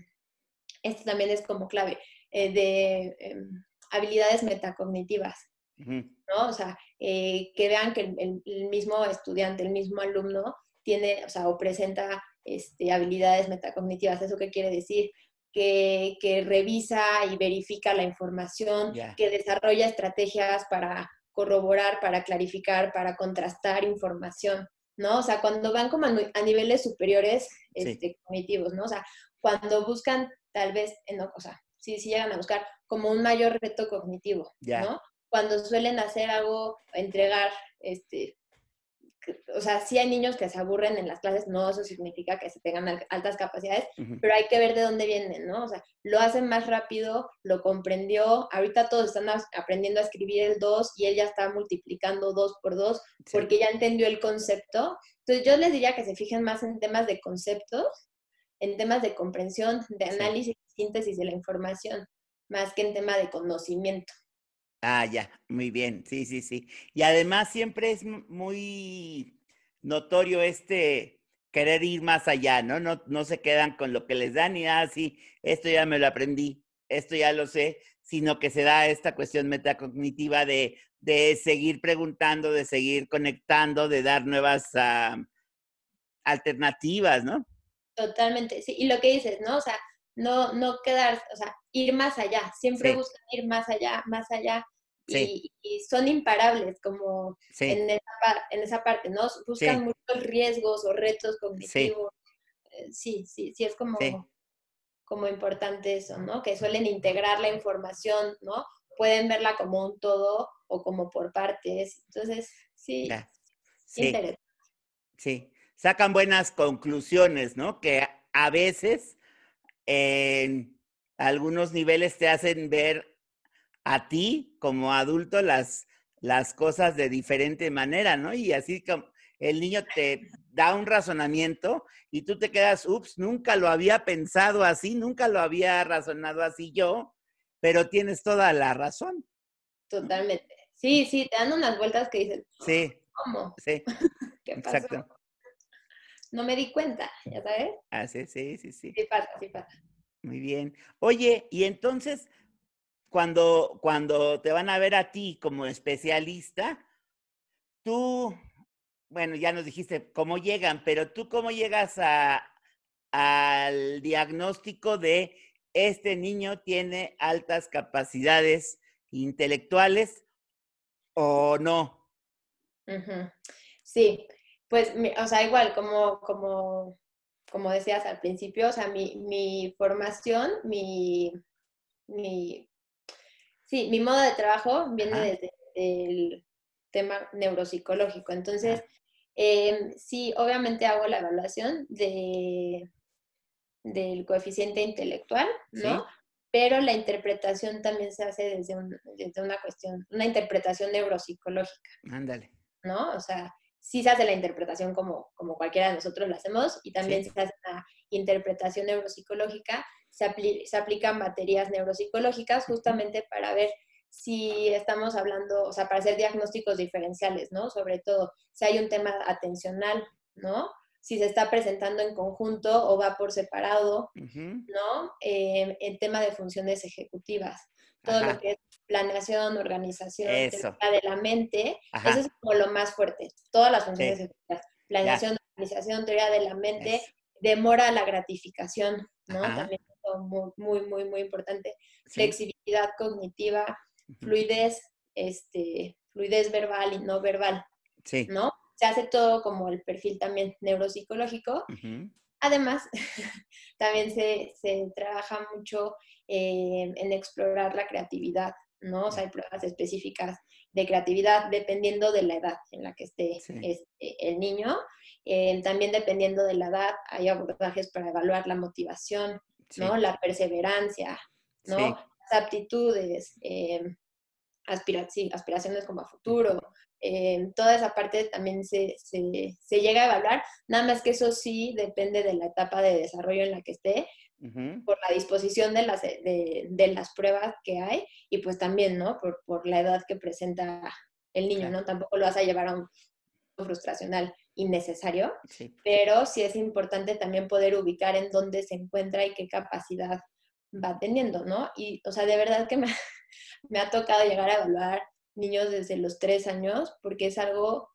esto también es como clave, de habilidades metacognitivas, Ujú. ¿no? O sea, que vean que el mismo estudiante, el mismo alumno tiene, o sea, o presenta habilidades metacognitivas. ¿Eso qué quiere decir? Que revisa y verifica la información, Ya, que desarrolla estrategias para corroborar, para clarificar, para contrastar información, ¿no? O sea, cuando van como a niveles superiores sí, cognitivos, ¿no? O sea, cuando buscan tal vez, o sea, si llegan a buscar como un mayor reto cognitivo, ya, ¿no? Cuando suelen hacer algo, entregar, o sea, sí hay niños que se aburren en las clases, no eso significa que se tengan altas capacidades, ujú, pero hay que ver de dónde vienen, ¿no? O sea, lo hacen más rápido, lo comprendió, ahorita todos están aprendiendo a escribir el 2 y él ya está multiplicando 2 por 2 sí, porque ya entendió el concepto. Entonces yo les diría que se fijen más en temas de conceptos, en temas de comprensión, de sí. análisis y síntesis de la información, más que en tema de conocimiento. Ah, ya, muy bien, sí, sí, sí. Y además siempre es muy notorio querer ir más allá, ¿no? No, no se quedan con lo que les dan y, sí, esto ya me lo aprendí, esto ya lo sé, sino que se da esta cuestión metacognitiva de seguir preguntando, de seguir conectando, de dar nuevas alternativas, ¿no? Totalmente, sí. Y lo que dices, ¿no? O sea, no quedar, o sea, ir más allá. Siempre Sí, buscan ir más allá, sí, y son imparables, como sí, en esa parte, ¿no? Buscan sí, muchos riesgos o retos sí, cognitivos. Sí es sí. como importante eso, ¿no? Que suelen integrar la información, ¿no? Pueden verla como un todo o como por partes. Entonces, sí, Ya, sí. interesante. Sí, sacan buenas conclusiones, ¿no? Que a veces en algunos niveles te hacen ver a ti como adulto las cosas de diferente manera, ¿no? Y así como el niño te da un razonamiento y tú te quedas, ups, nunca lo había pensado así, nunca lo había razonado así yo, pero tienes toda la razón, ¿no? Totalmente. Sí, te dan unas vueltas que dices, Sí, ¿cómo? sí, ¿Qué pasó? exacto. No me di cuenta, ¿ya sabes? Así, sí, sí, sí. Sí pasa, sí pasa. Muy bien. Oye, y entonces, cuando te van a ver a ti como especialista, tú, bueno, ya nos dijiste cómo llegan, pero tú cómo llegas al diagnóstico de este niño tiene altas capacidades intelectuales o no. Ujú. Sí, pues, o sea, igual, como decías al principio, o sea, mi formación, mi, sí, mi modo de trabajo viene Ajá, desde el tema neuropsicológico. Entonces, ajá, sí, obviamente hago la evaluación del coeficiente intelectual, ¿no? sí, Pero la interpretación también se hace desde una cuestión, una interpretación neuropsicológica, ándale, ¿no? O sea, sí se hace la interpretación como cualquiera de nosotros la hacemos y también sí, se hace la interpretación neuropsicológica, se aplican baterías neuropsicológicas ujú, justamente para ver si estamos hablando, o sea, para hacer diagnósticos diferenciales, ¿no? Sobre todo si hay un tema atencional, ¿no? Si se está presentando en conjunto o va por separado, ujú, ¿no? El tema de funciones ejecutivas, todo lo ajá, que es planeación, organización, eso, teoría de la mente, eso es ajá, como lo más fuerte, todas las funciones sí, ejecutivas, ya, planeación, organización, teoría de la mente, eso, demora la gratificación, ¿no? ajá, También es muy importante, sí, flexibilidad cognitiva, ujú, fluidez, fluidez verbal y no verbal, sí, ¿no? Se hace todo como el perfil también neuropsicológico. ujú, Además, también se trabaja mucho en explorar la creatividad, ¿no? O sea, ya, hay pruebas específicas de creatividad dependiendo de la edad en la que esté sí, el niño. También dependiendo de la edad, hay abordajes para evaluar la motivación, ¿no? sí, La perseverancia, ¿no? sí, Las aptitudes, sí, aspiraciones como a ujú, futuro. Toda esa parte también se llega a evaluar, nada más que eso sí depende de la etapa de desarrollo en la que esté, ujú, por la disposición de las pruebas que hay y pues también, ¿no? Por la edad que presenta el niño, claro, ¿no? Tampoco lo vas a llevar a un frustracional innecesario, Sí. pero sí es importante también poder ubicar en dónde se encuentra y qué capacidad va teniendo, ¿no? Y, o sea, de verdad que me ha tocado llegar a evaluar niños desde los 3 años, porque es algo,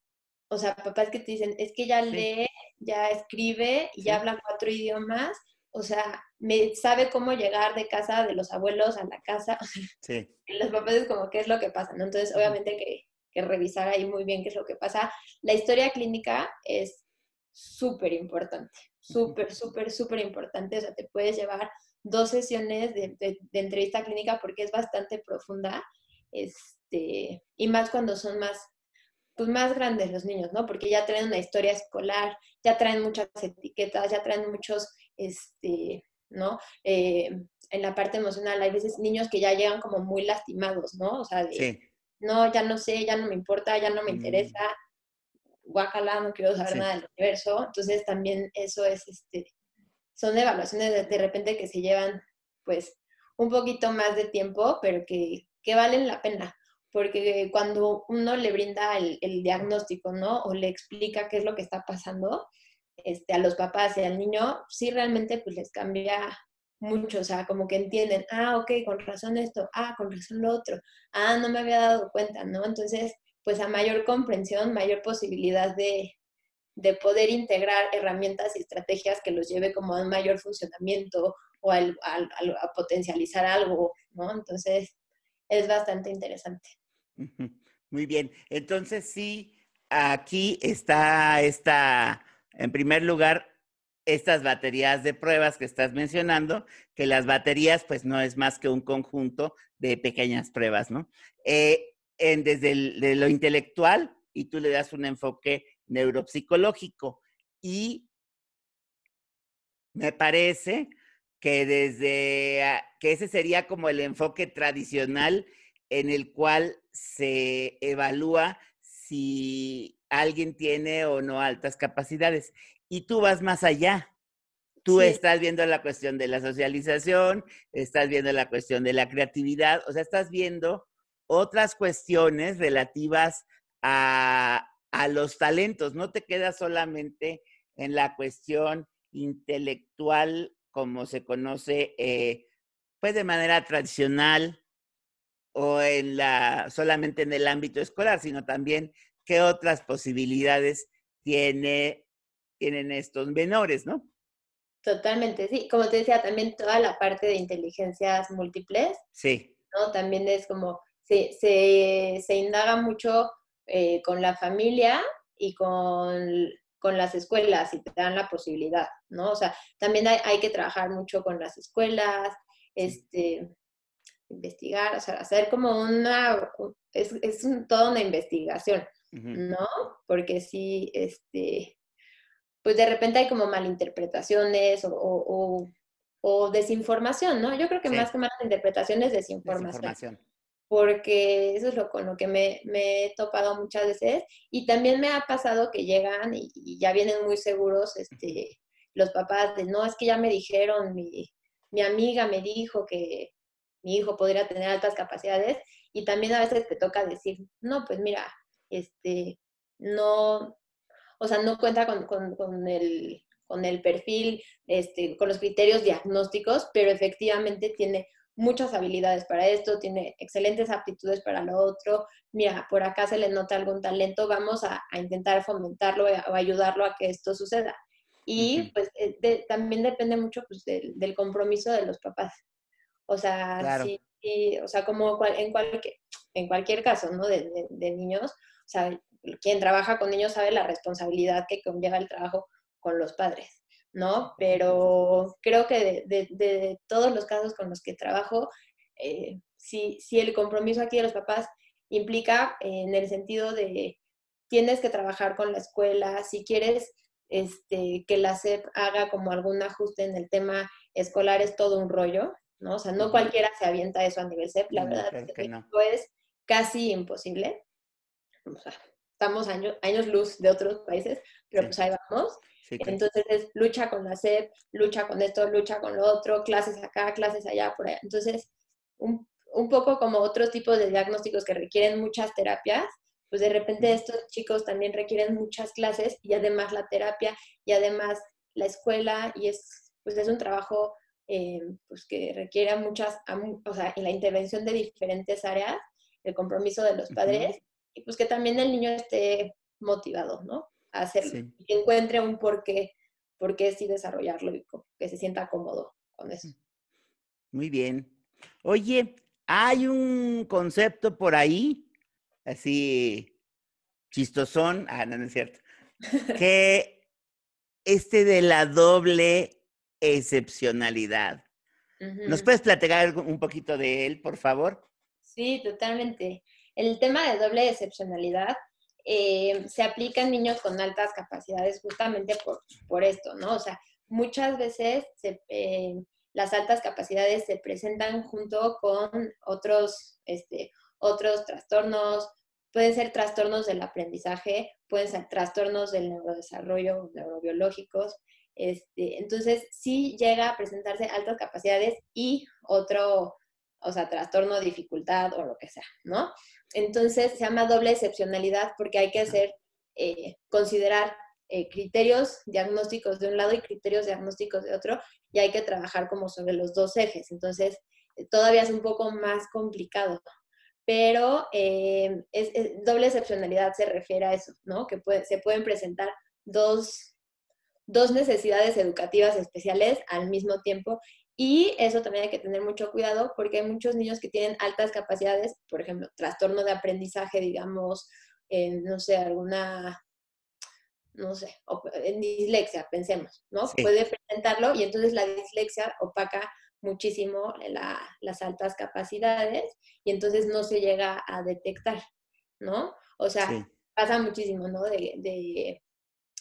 o sea, papás que te dicen, es que ya Sí, lee, ya escribe y ya sí, habla 4 idiomas, o sea, me sabe cómo llegar de casa de los abuelos a la casa, sí. los papás es como qué es lo que pasa, ¿no? Entonces, Ujú, obviamente que revisar ahí muy bien qué es lo que pasa. La historia clínica es súper importante, ujú. súper, súper, súper importante, o sea, te puedes llevar 2 sesiones de entrevista clínica porque es bastante profunda, y más cuando son más, pues más grandes los niños, ¿no? Porque ya traen una historia escolar, ya traen muchas etiquetas, ya traen muchos, ¿no? En la parte emocional hay veces niños que ya llegan como muy lastimados, ¿no? O sea, de, Sí. no, ya no sé, ya no me importa, ya no me Mm, interesa, guacala, no quiero saber sí. nada del universo. Entonces también eso es, son evaluaciones de repente que se llevan, pues, un poquito más de tiempo, pero que valen la pena. Porque cuando uno le brinda el diagnóstico, ¿no? O le explica qué es lo que está pasando, a los papás y al niño, sí realmente pues les cambia mucho, o sea, como que entienden, ah, ok, con razón esto, ah, con razón lo otro, ah, no me había dado cuenta, ¿no? Entonces, pues a mayor comprensión, mayor posibilidad de poder integrar herramientas y estrategias que los lleve como a un mayor funcionamiento o a potencializar algo, ¿no? Entonces, es bastante interesante. Ujú. Muy bien. Entonces, sí, aquí está esta, en primer lugar, estas baterías de pruebas que estás mencionando, que las baterías, pues no es más que un conjunto de pequeñas pruebas, ¿no? Desde de lo intelectual, y tú le das un enfoque neuropsicológico. Y me parece que que ese sería como el enfoque tradicional en el cual se evalúa si alguien tiene o no altas capacidades. Y tú vas más allá. Tú Sí, estás viendo la cuestión de la socialización, estás viendo la cuestión de la creatividad, o sea, estás viendo otras cuestiones relativas a los talentos. No te quedas solamente en la cuestión intelectual como se conoce, pues de manera tradicional o solamente en el ámbito escolar, sino también qué otras posibilidades tienen estos menores, ¿no? totalmente, sí. Como te decía, también toda la parte de inteligencias múltiples, Sí. ¿no? También es como, se indaga mucho con la familia y con las escuelas y te dan la posibilidad, ¿no? O sea, también hay que trabajar mucho con las escuelas, Sí. investigar, o sea, hacer como toda una investigación, Ujú. ¿no? Porque sí, pues de repente hay como malinterpretaciones o desinformación, ¿no? Yo creo que más Sí, que malinterpretaciones, desinformación, desinformación. porque eso es con lo que me he topado muchas veces y también me ha pasado que llegan y ya vienen muy seguros Ujú. los papás de, no, es que ya me dijeron, mi amiga me dijo que mi hijo podría tener altas capacidades y también a veces te toca decir, no, pues mira, no, o sea, no cuenta con el perfil, con los criterios diagnósticos, pero efectivamente tiene muchas habilidades para esto, tiene excelentes aptitudes para lo otro. Mira, por acá se le nota algún talento, vamos a intentar fomentarlo o ayudarlo a que esto suceda. Ujú. Y pues también depende mucho pues, del compromiso de los papás. O sea, Claro. sí, sí, o sea, como en cualquier caso, ¿no? De niños, o sea, quien trabaja con niños sabe la responsabilidad que conlleva el trabajo con los padres, ¿no? Pero creo que de todos los casos con los que trabajo, sí el compromiso aquí de los papás implica en el sentido de tienes que trabajar con la escuela, si quieres que la SEP haga como algún ajuste en el tema escolar es todo un rollo, ¿no? O sea, no Ujú. cualquiera se avienta eso a nivel SEP, la No, verdad es claro que que en no. México es casi imposible, o sea, estamos años luz de otros países, pero Sí, pues ahí vamos. sí, claro. Entonces es lucha con la SEP, lucha con esto, lucha con lo otro, clases acá, clases allá, por allá. Entonces, un poco como otros tipos de diagnósticos que requieren muchas terapias, pues de repente estos chicos también requieren muchas clases y además la terapia y además la escuela y pues es un trabajo pues que requiere o sea, la intervención de diferentes áreas, el compromiso de los padres y pues que también el niño esté motivado, ¿no? A hacerlo, Sí. y que encuentre un por qué sí desarrollarlo y que se sienta cómodo con eso. Muy bien. Oye, hay un concepto por ahí, así chistosón, no, no es cierto, que de la doble excepcionalidad. ¿Nos Ujú. puedes platicar un poquito de él, por favor? Sí, totalmente. El tema de doble excepcionalidad se aplica en niños con altas capacidades justamente por esto, ¿no? O sea, muchas veces las altas capacidades se presentan junto con otros trastornos, pueden ser trastornos del aprendizaje, pueden ser trastornos del neurodesarrollo, neurobiológicos. Entonces, sí llega a presentarse altas capacidades y o sea, trastorno, dificultad o lo que sea, ¿no? Entonces se llama doble excepcionalidad porque hay que considerar criterios diagnósticos de un lado y criterios diagnósticos de otro, y hay que trabajar como sobre los dos ejes. Entonces, todavía es un poco más complicado, pero doble excepcionalidad se refiere a eso, ¿no? Que se pueden presentar dos necesidades educativas especiales al mismo tiempo. Y eso también hay que tener mucho cuidado porque hay muchos niños que tienen altas capacidades, por ejemplo, trastorno de aprendizaje, digamos, no sé, no sé, en dislexia, pensemos, ¿no? Sí, Puede presentarlo y entonces la dislexia opaca muchísimo las altas capacidades y entonces no se llega a detectar, ¿no? O sea, sí. pasa muchísimo, ¿no?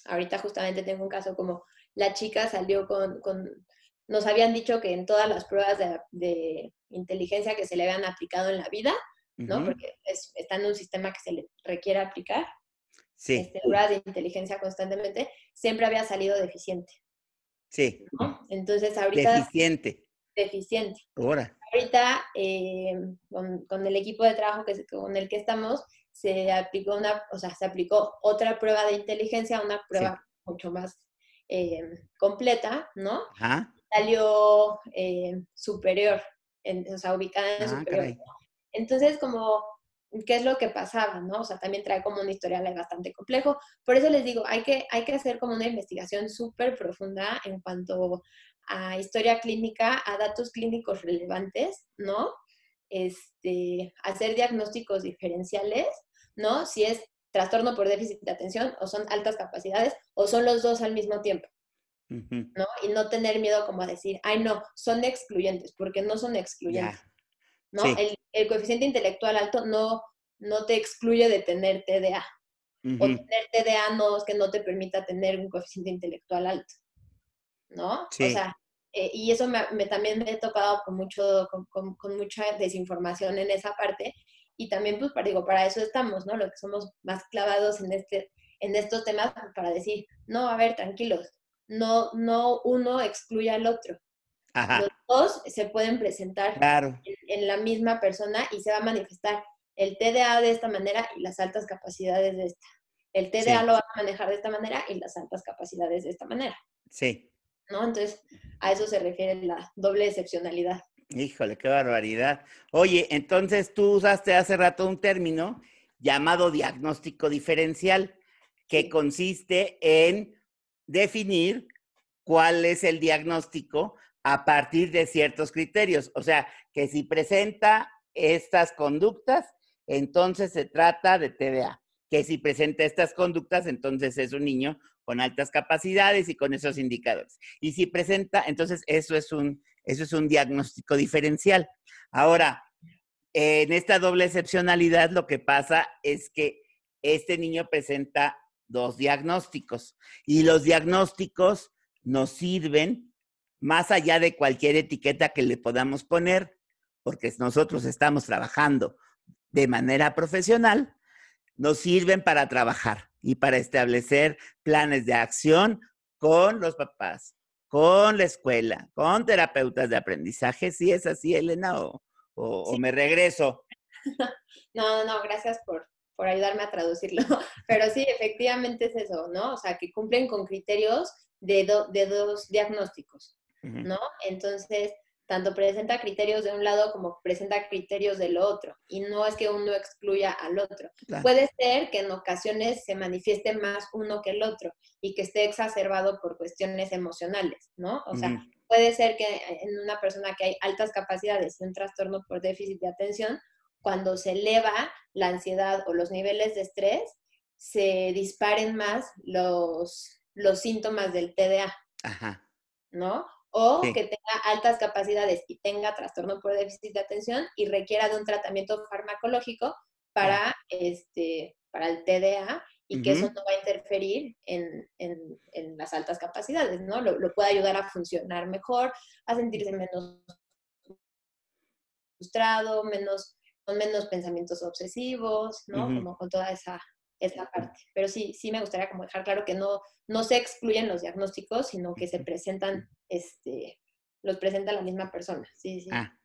Ahorita justamente tengo un caso como la chica salió nos habían dicho que en todas las pruebas de inteligencia que se le habían aplicado en la vida, ¿no? Ujú. Porque está en un sistema que se le requiere aplicar, Sí, pruebas de inteligencia constantemente, siempre había salido deficiente, sí. ¿no? Entonces ahorita, Deficiente. deficiente. Ahora. Ahorita, con el equipo de trabajo con el que estamos, o sea, se aplicó otra prueba de inteligencia, una Sí. prueba mucho más completa, ¿no? Ajá. Salió superior, o sea, ubicada en Ah, superior. caray. Entonces, como, ¿qué es lo que pasaba, no? O sea, también trae como un historial ahí bastante complejo. Por eso les digo, hay que hacer como una investigación súper profunda en cuanto a historia clínica, a datos clínicos relevantes, ¿no? Hacer diagnósticos diferenciales, ¿no? Si es trastorno por déficit de atención o son altas capacidades o son los dos al mismo tiempo, Ujú. ¿no? Y no tener miedo como a decir, ay, no, son excluyentes, porque no son Ya. excluyentes, ¿no? Sí. El coeficiente intelectual alto no te excluye de tener TDA, o Ujú. tener TDA no es que no te permita tener un coeficiente intelectual alto, ¿no? O Sí. sea, y eso también me he topado con mucha desinformación en esa parte, y también, pues, para eso estamos, ¿no? Los que somos más clavados en estos temas, pues, para decir, no, a ver, tranquilos, no uno excluye al otro. Los Ajá. dos se pueden presentar Claro. en la misma persona y se va a manifestar el TDA de esta manera y las altas capacidades de esta. El TDA Sí. lo va a manejar de esta manera y las altas capacidades de esta manera, Sí. ¿no? Entonces, a eso se refiere la doble excepcionalidad. Híjole, qué barbaridad. Oye, entonces tú usaste hace rato un término llamado diagnóstico diferencial, que Sí. consiste en definir cuál es el diagnóstico a partir de ciertos criterios. O sea, que si presenta estas conductas, entonces se trata de TDA. Que si presenta estas conductas, entonces es un niño con altas capacidades y con esos indicadores. Y si presenta, entonces eso es un diagnóstico diferencial. Ahora, en esta doble excepcionalidad lo que pasa es que este niño presenta dos diagnósticos y los diagnósticos nos sirven más allá de cualquier etiqueta que le podamos poner, porque nosotros estamos trabajando de manera profesional, nos sirven para trabajar y para establecer planes de acción con los papás, con la escuela, con terapeutas de aprendizaje. ¿Sí es así, Elena? ¿O Sí. me regreso? No, gracias por ayudarme a traducirlo. Pero sí, efectivamente es eso, ¿no? O sea, que cumplen con criterios de dos diagnósticos, ¿no? Entonces, tanto presenta criterios de un lado como presenta criterios del otro. Y no es que uno excluya al otro. Claro. Puede ser que en ocasiones se manifieste más uno que el otro y que esté exacerbado por cuestiones emocionales, ¿no? O sea, puede ser que en una persona que hay altas capacidades y un trastorno por déficit de atención, cuando se eleva la ansiedad o los niveles de estrés, se disparen más los síntomas del TDA, Ajá. ¿no? O Sí. que tenga altas capacidades y tenga trastorno por déficit de atención y requiera de un tratamiento farmacológico para, para el TDA y que eso no va a interferir en las altas capacidades, ¿no? Lo puede ayudar a funcionar mejor, a sentirse menos frustrado, con menos pensamientos obsesivos, ¿no? Como con toda esa parte. Pero sí me gustaría como dejar claro que no se excluyen los diagnósticos, sino que se presentan, los presenta la misma persona. Sí. Ah,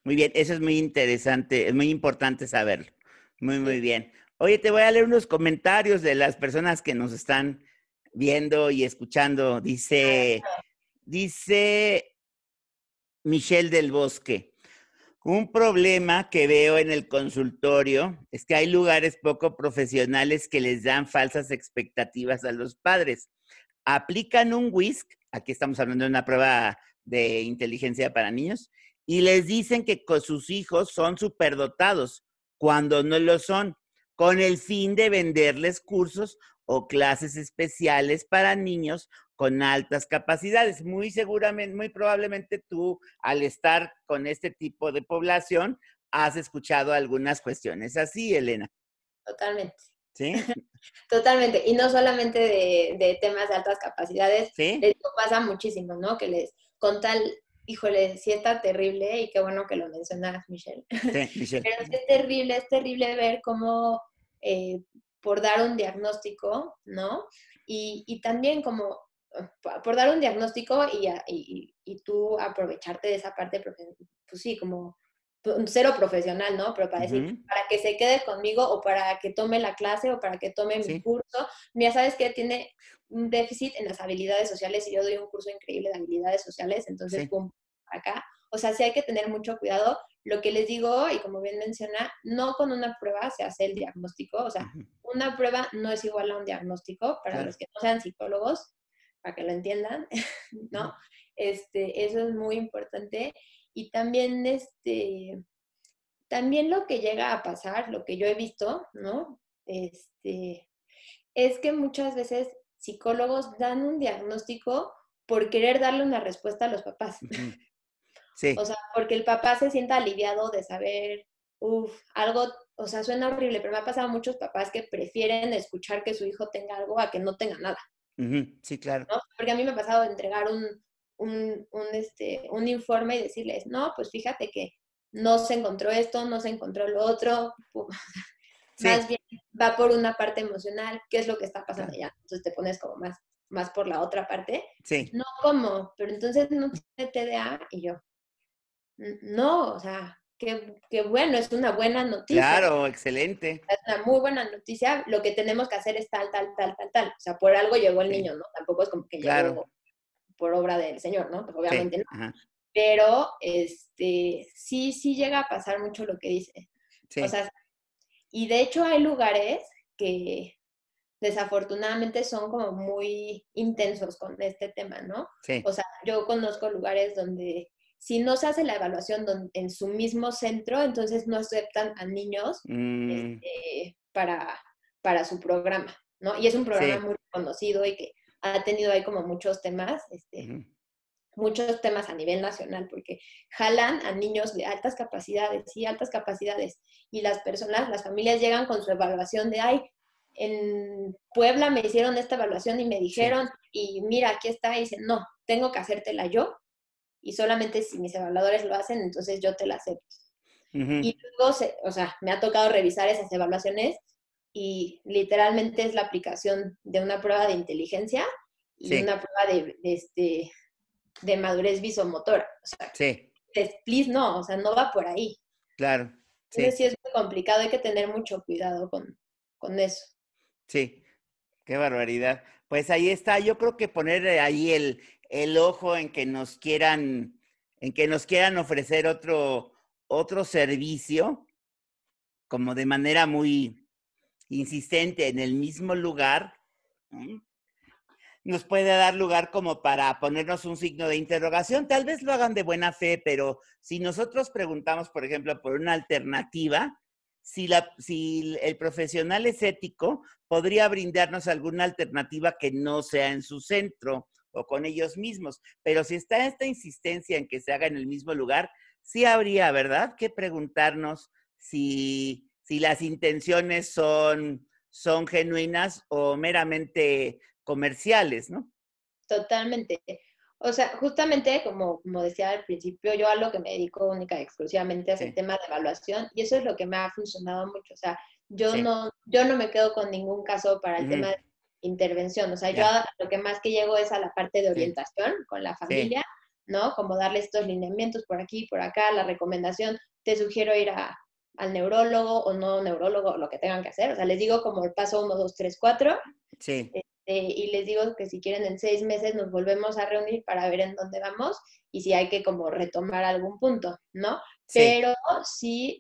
muy bien, eso es muy interesante, es muy importante saberlo. Muy bien. Oye, te voy a leer unos comentarios de las personas que nos están viendo y escuchando. Dice Michelle del Bosque: un problema que veo en el consultorio es que hay lugares poco profesionales que les dan falsas expectativas a los padres. Aplican un WISC, aquí estamos hablando de una prueba de inteligencia para niños, y les dicen que con sus hijos son superdotados cuando no lo son, con el fin de venderles cursos o clases especiales para niños con altas capacidades. Muy seguramente, muy probablemente tú, al estar con este tipo de población, has escuchado algunas cuestiones así, Elena. Totalmente. ¿Sí? Totalmente. Y no solamente de temas de altas capacidades, ¿Sí? les pasa muchísimo, ¿no? Que les, con tal, híjole, sí está terrible y qué bueno que lo mencionas, Michelle. Sí, Michelle. Pero sí es terrible ver cómo por dar un diagnóstico, ¿no? Y también como por dar un diagnóstico y tú aprovecharte de esa parte, pues sí, como cero profesional, ¿no? Pero para decir, para que se quede conmigo o para que tome la clase o para que tome mi curso. Mira, sabes que tiene un déficit en las habilidades sociales y yo doy un curso increíble de habilidades sociales, entonces, pum, acá. O sea, sí hay que tener mucho cuidado. Lo que les digo, y como bien menciona, no con una prueba se hace el diagnóstico. O sea, una prueba no es igual a un diagnóstico, para los que no sean psicólogos, para que lo entiendan, ¿no? Eso es muy importante. Y también, también lo que llega a pasar, lo que yo he visto, ¿no? Es que muchas veces psicólogos dan un diagnóstico por querer darle una respuesta a los papás. Sí. O sea, porque el papá se sienta aliviado de saber, algo, o sea, suena horrible, pero me ha pasado a muchos papás que prefieren escuchar que su hijo tenga algo a que no tenga nada. Sí, claro. ¿No? Porque a mí me ha pasado entregar un informe y decirles, no, pues fíjate que no se encontró esto, no se encontró lo otro. Más bien va por una parte emocional, ¿qué es lo que está pasando allá? Entonces te pones como más por la otra parte. Sí. No, ¿cómo? Pero entonces no tiene TDA y yo. No, o sea, qué bueno, es una buena noticia. Claro, excelente. Es una muy buena noticia. Lo que tenemos que hacer es tal. O sea, por algo llegó el niño, ¿no? Tampoco es como que llegó por obra del Señor, ¿no? Pues obviamente no. Ajá. Pero sí llega a pasar mucho lo que dice. O sea, y de hecho hay lugares que desafortunadamente son como muy intensos con este tema, ¿no? O sea, yo conozco lugares donde si no se hace la evaluación en su mismo centro, entonces no aceptan a niños para su programa, ¿no? Y es un programa muy conocido y que ha tenido ahí como muchos temas, muchos temas a nivel nacional, porque jalan a niños de altas capacidades, y las personas, las familias llegan con su evaluación de, ay, en Puebla me hicieron esta evaluación y me dijeron, y mira, aquí está, y dicen, no, tengo que hacértela yo, y solamente si mis evaluadores lo hacen, entonces yo te la acepto. Y luego, o sea, me ha tocado revisar esas evaluaciones y literalmente es la aplicación de una prueba de inteligencia y una prueba de madurez visomotora. O sea, please no, o sea, no va por ahí. Claro. Entonces sí, sí es muy complicado, hay que tener mucho cuidado con eso. sí. Qué barbaridad. Pues ahí está. Yo creo que poner ahí el ojo en que nos quieran ofrecer otro servicio, como de manera muy insistente en el mismo lugar, ¿no? Nos puede dar lugar como para ponernos un signo de interrogación. Tal vez lo hagan de buena fe, pero si nosotros preguntamos, por ejemplo, por una alternativa, si el profesional es ético, podría brindarnos alguna alternativa que no sea en su centro o con ellos mismos. Pero si está esta insistencia en que se haga en el mismo lugar, sí habría, ¿verdad?, que preguntarnos si las intenciones son genuinas o meramente comerciales, ¿no? Totalmente. O sea, justamente como decía al principio, yo a lo que me dedico única y exclusivamente es el Sí, tema de evaluación y eso es lo que me ha funcionado mucho. O sea, sí. yo no me quedo con ningún caso para el tema Ujú, de intervención. O sea, yo ya, a lo que más que llego es a la parte de sí, orientación con la sí, familia, ¿no? Como darle estos lineamientos por aquí, por acá, la recomendación, te sugiero ir al neurólogo o no neurólogo, lo que tengan que hacer. O sea, les digo como el paso 1, 2, 3, 4 sí, y les digo que si quieren en 6 meses nos volvemos a reunir para ver en dónde vamos y si hay que como retomar algún punto, ¿no? sí. Pero sí,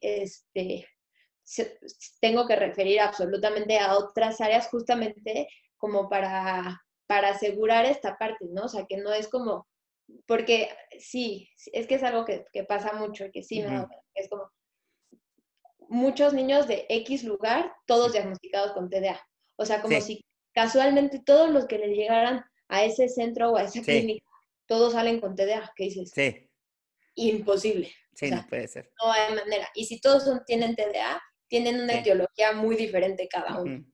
tengo que referir absolutamente a otras áreas justamente como para asegurar esta parte, ¿no? O sea, que no es como, porque sí, es que es algo que pasa mucho y que sí me ha Ujú, dado cuenta, que es como muchos niños de X lugar, todos sí, diagnosticados con TDA. O sea, como sí, si casualmente todos los que le llegaran a ese centro o a esa sí, clínica, todos salen con TDA. ¿Qué dices? sí, Imposible. O sí, no sea, puede ser. no hay manera. Y si todos tienen TDA, tienen una Sí, etiología muy diferente cada uno. ujú,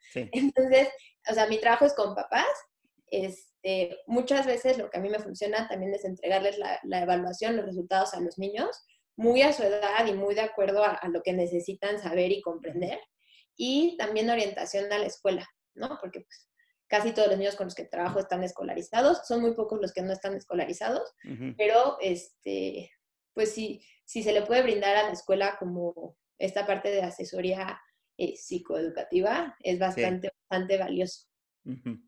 sí, Entonces, o sea, mi trabajo es con papás. Muchas veces lo que a mí me funciona también es entregarles la evaluación, los resultados a los niños, muy a su edad y muy de acuerdo a lo que necesitan saber y ujú, comprender. Y también orientación a la escuela, ¿no? Porque pues, casi todos los niños con los que trabajo están escolarizados, son muy pocos los que no están escolarizados, ujú, pero pues sí, si se le puede brindar a la escuela como esta parte de asesoría psicoeducativa es sí, bastante, bastante valioso. ujú.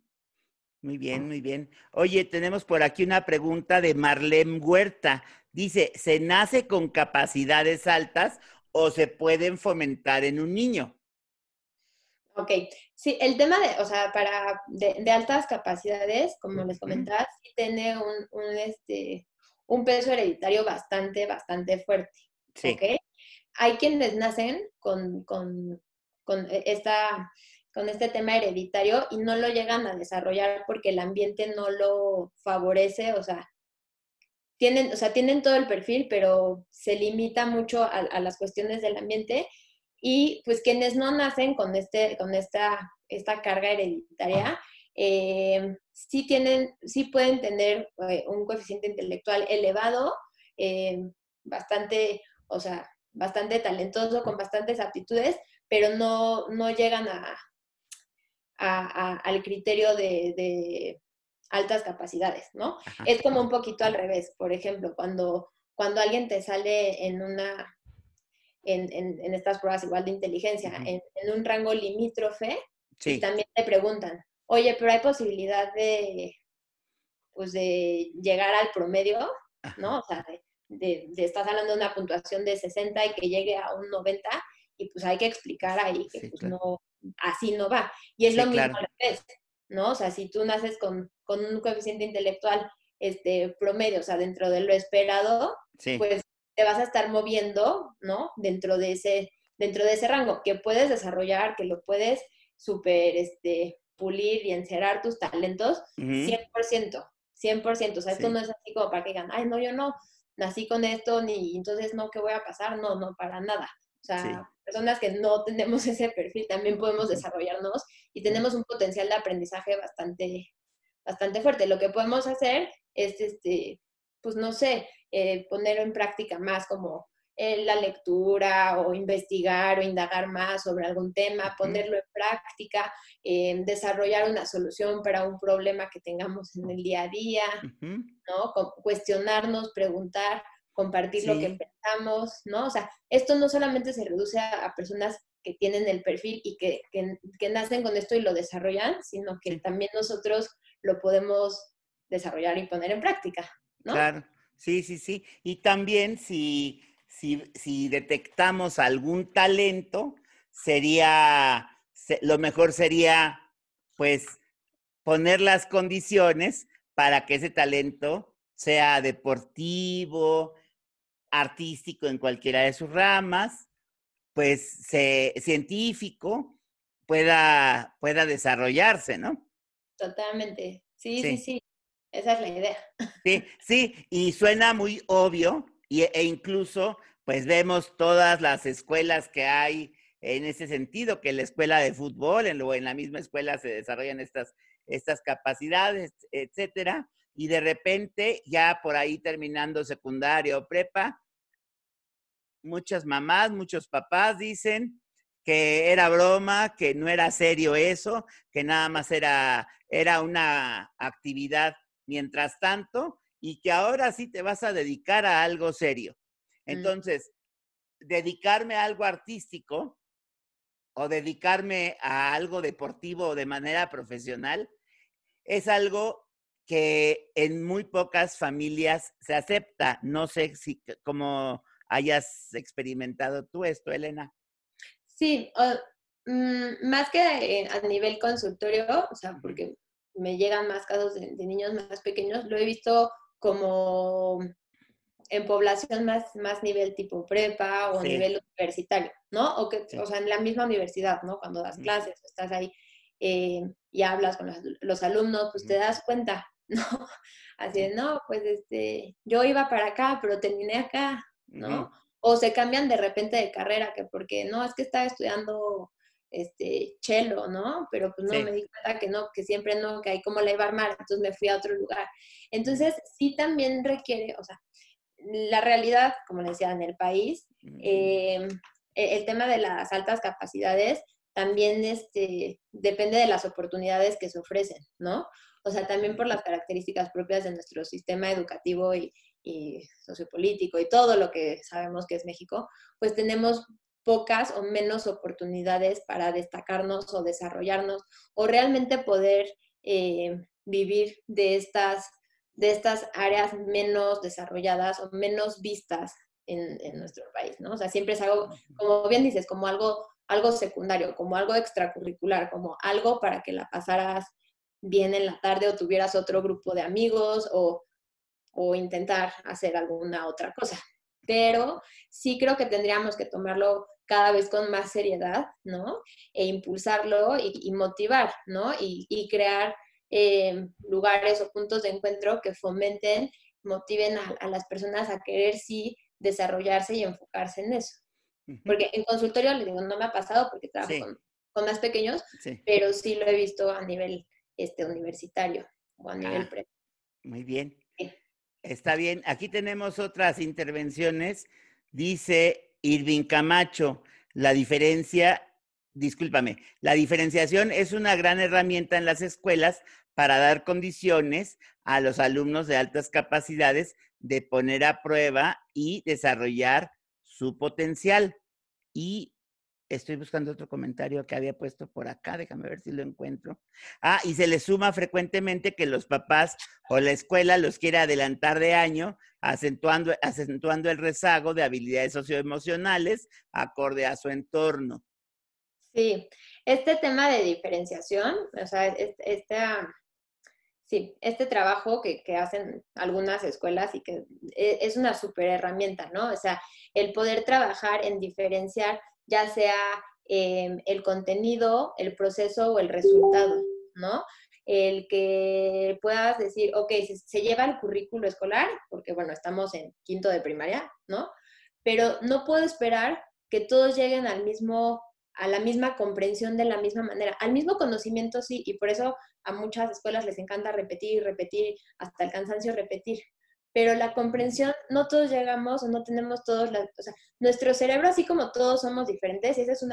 Muy bien, muy bien. Oye, tenemos por aquí una pregunta de Marlene Huerta. Dice, ¿se nace con capacidades altas o se pueden fomentar en un niño? Ok, sí, el tema de, o sea, de altas capacidades, como les Ujú, comentaba, sí tiene un peso hereditario bastante, bastante fuerte, ¿ok? sí, Hay quienes nacen con con este tema hereditario y no lo llegan a desarrollar porque el ambiente no lo favorece, o sea, tienen todo el perfil, pero se limita mucho a las cuestiones del ambiente y pues quienes no nacen con esta carga hereditaria, sí pueden tener un coeficiente intelectual elevado, eh, bastante, o sea, bastante talentoso, con bastantes aptitudes, pero no llegan al criterio de altas capacidades, ¿no? ajá, Es como un poquito al revés. Por ejemplo, cuando alguien te sale en estas pruebas igual de inteligencia, ujú, en un rango limítrofe, y sí, también te preguntan, oye, pero hay posibilidad pues de llegar al promedio, ajá, ¿no? O sea, estás hablando de una puntuación de 60 y que llegue a un 90, y pues hay que explicar ahí que sí, pues claro, no, así no va. Y es lo sí, mismo claro, al revés, ¿no? O sea, si tú naces con un coeficiente intelectual promedio, o sea, dentro de lo esperado, sí, pues te vas a estar moviendo, ¿no? Dentro de ese rango, que puedes desarrollar, que lo puedes super, pulir y encerrar tus talentos, ujú, 100%, 100%. O sea, esto no sí, es así como para que digan, ay, no, yo no nací con esto, ni entonces no, ¿qué voy a pasar? No, no, para nada. O sí, sea, personas que no tenemos ese perfil también podemos ujú, desarrollarnos y ujú, tenemos un potencial de aprendizaje bastante fuerte. Lo que podemos hacer es, pues no sé, poner en práctica más como la lectura o investigar o indagar más sobre algún tema, ujú, ponerlo en práctica, desarrollar una solución para un problema que tengamos en el día a día, ujú, ¿no? Cuestionarnos, preguntar, compartir lo que Sí, pensamos, ¿no? O sea, esto no solamente se reduce a personas que tienen el perfil y que nacen con esto y lo desarrollan, sino que sí, también nosotros lo podemos desarrollar y poner en práctica, ¿no? claro. Sí, sí, sí. Y también si detectamos algún talento, lo mejor sería, pues, poner las condiciones para que ese talento sea deportivo, artístico en cualquiera de sus ramas, pues científico, pueda desarrollarse, ¿no? Totalmente. Sí, sí, Sí, sí. Esa es la idea. sí, sí, y suena muy obvio, e incluso pues vemos todas las escuelas que hay en ese sentido, que en la escuela de fútbol, en la misma escuela se desarrollan estas capacidades, etcétera, y de repente ya por ahí terminando secundaria o prepa, muchas mamás, muchos papás dicen que era broma, que no era serio eso, que nada más era una actividad mientras tanto y que ahora sí te vas a dedicar a algo serio. Mm, Entonces, dedicarme a algo artístico o dedicarme a algo deportivo de manera profesional es algo que en muy pocas familias se acepta. No sé si cómo hayas experimentado tú esto, Elena. sí, más que a nivel consultorio, o sea, Ujú. porque me llegan más casos de niños más pequeños, lo he visto como en población más nivel tipo prepa o Sí, nivel universitario, ¿no? O sí. sea, en la misma universidad, ¿no? Cuando das Ujú, clases, estás ahí y hablas con los alumnos, pues te ujú, das cuenta, ¿no? Así sí, de, no, pues yo iba para acá, pero terminé acá, ujú, ¿no? O se cambian de repente de carrera, que porque no, es que estaba estudiando cello, ¿no? Pero pues no, me sí, di cuenta que no, que siempre no, que ahí cómo la iba a armar, entonces me fui a otro lugar. ujú, Entonces, sí también requiere, o sea, la realidad, como les decía, en el país, ujú, el tema de las altas capacidades también depende de las oportunidades que se ofrecen, ¿no? O sea, también por las características propias de nuestro sistema educativo y sociopolítico y todo lo que sabemos que es México, pues tenemos pocas o menos oportunidades para destacarnos o desarrollarnos o realmente poder vivir de estas áreas menos desarrolladas o menos vistas en nuestro país, ¿no? O sea, siempre es algo, ujú. como bien dices, como algo secundario, como algo extracurricular, como algo para que la pasaras bien en la tarde o tuvieras otro grupo de amigos o intentar hacer alguna otra cosa. Pero sí creo que tendríamos que tomarlo cada vez con más seriedad, ¿no? E impulsarlo y motivar, ¿no? Y crear lugares o puntos de encuentro que fomenten, motiven a las personas a querer sí desarrollarse y enfocarse en eso. Ujú. Porque en consultorio, le digo, no me ha pasado porque trabajo Sí, con más pequeños, sí. pero sí lo he visto a nivel universitario o a nivel Ah, pre. muy bien. Está bien. Aquí tenemos otras intervenciones. Dice Irving Camacho, la diferencia, discúlpame, la diferenciación es una gran herramienta en las escuelas para dar condiciones a los alumnos de altas capacidades de poner a prueba y desarrollar su potencial. Y estoy buscando otro comentario que había puesto por acá, déjame ver si lo encuentro. Ah, y se le suma frecuentemente que los papás o la escuela los quiere adelantar de año, acentuando el rezago de habilidades socioemocionales acorde a su entorno. Sí, este tema de diferenciación, o sea, sí, este trabajo que hacen algunas escuelas y que es una súper herramienta, ¿no? O sea, el poder trabajar en diferenciar ya sea el contenido, el proceso o el resultado, ¿no? El que puedas decir, ok, se lleva el currículo escolar, porque bueno, estamos en quinto de primaria, ¿no? Pero no puedo esperar que todos lleguen a la misma comprensión de la misma manera, al mismo conocimiento sí, y por eso a muchas escuelas les encanta repetir, repetir, hasta el cansancio repetir. Pero la comprensión, no todos llegamos o no tenemos todos o sea, nuestro cerebro, así como todos somos diferentes, y eso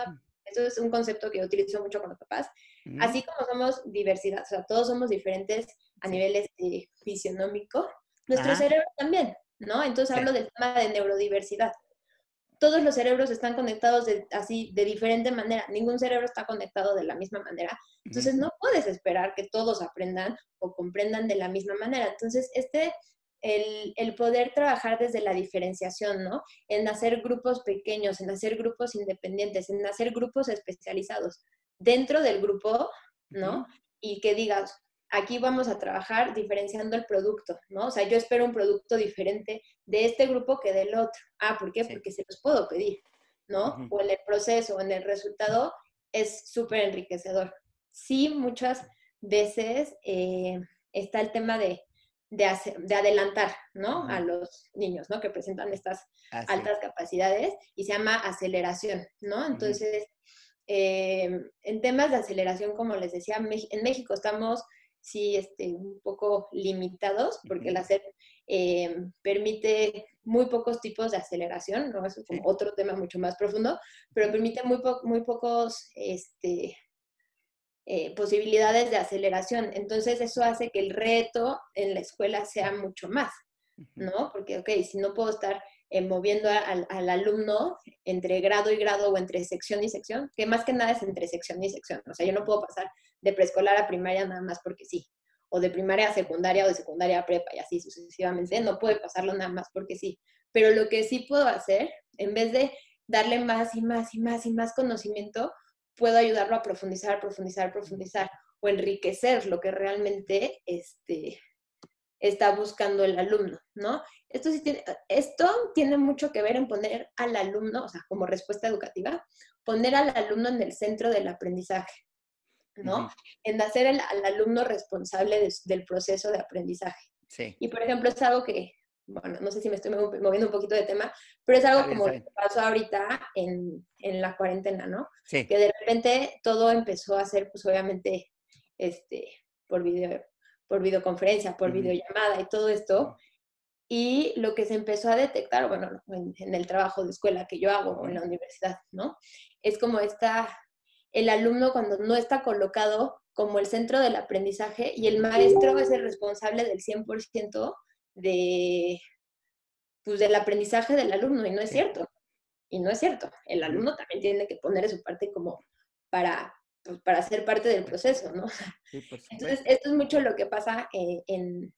es un concepto que yo utilizo mucho con los papás, ¿Mm? así como somos diversidad, o sea, todos somos diferentes a Sí. nivel fisionómico, nuestro Ajá. cerebro también. ¿no? Entonces Sí. hablo del tema de neurodiversidad. Todos los cerebros están conectados así, de diferente manera. Ningún cerebro está conectado de la misma manera. Ujú. Entonces, no puedes esperar que todos aprendan o comprendan de la misma manera. Entonces, el poder trabajar desde la diferenciación, ¿no? En hacer grupos pequeños, en hacer grupos independientes, en hacer grupos especializados dentro del grupo, Ujú. ¿no? Y que digas, aquí vamos a trabajar diferenciando el producto, ¿no? O sea, yo espero un producto diferente de este grupo que del otro. Ah, ¿por qué? Sí. Porque se los puedo pedir, ¿no? Ujú. O en el proceso, o en el resultado, es súper enriquecedor. Sí, muchas veces está el tema de adelantar, ¿no? A Ujú. los niños, ¿no? Que presentan estas Así. altas capacidades y se llama aceleración, ¿no? Ujú. Entonces, en temas de aceleración, como les decía, en México estamos, sí, un poco limitados porque Ujú. la SEP permite muy pocos tipos de aceleración, ¿no? Eso es como Sí. otro tema mucho más profundo, pero Ujú. permite muy pocos posibilidades de aceleración. Entonces eso hace que el reto en la escuela sea mucho más, Ujú. ¿no? Porque, ok, si no puedo estar moviendo al alumno entre grado y grado o entre sección y sección, que más que nada es entre sección y sección. O sea, yo no puedo pasar de preescolar a primaria nada más porque sí, o de primaria a secundaria o de secundaria a prepa y así sucesivamente. Sí. No puedo pasarlo nada más porque sí. Pero lo que sí puedo hacer, en vez de darle más y más y más y más conocimiento, puedo ayudarlo a profundizar, profundizar, profundizar o enriquecer lo que realmente está buscando el alumno, ¿no? Esto tiene mucho que ver en poner al alumno, o sea, como respuesta educativa, poner al alumno en el centro del aprendizaje, ¿no? Ujú. En hacer al alumno responsable del proceso de aprendizaje. Sí. Y, por ejemplo, es algo que, bueno, no sé si me estoy moviendo un poquito de tema, pero es Está algo bien, como está lo bien. que pasó ahorita en la cuarentena, ¿no? Sí. Que de repente todo empezó a ser, pues obviamente, este, por video, por videoconferencia, por Ujú. videollamada y todo Ujú. esto. Y lo que se empezó a detectar, bueno, en el trabajo de escuela que yo hago o en Ujú. la universidad, ¿no? Es como el alumno cuando no está colocado como el centro del aprendizaje y el Ujú. maestro es el responsable del 100% de, pues, del aprendizaje del alumno, y no es Sí. cierto, y no es cierto. El Ujú. alumno también tiene que poner de su parte como para, pues, para ser parte del Pues, proceso, ¿no? sí, por Entonces, supuesto. esto es mucho lo que pasa en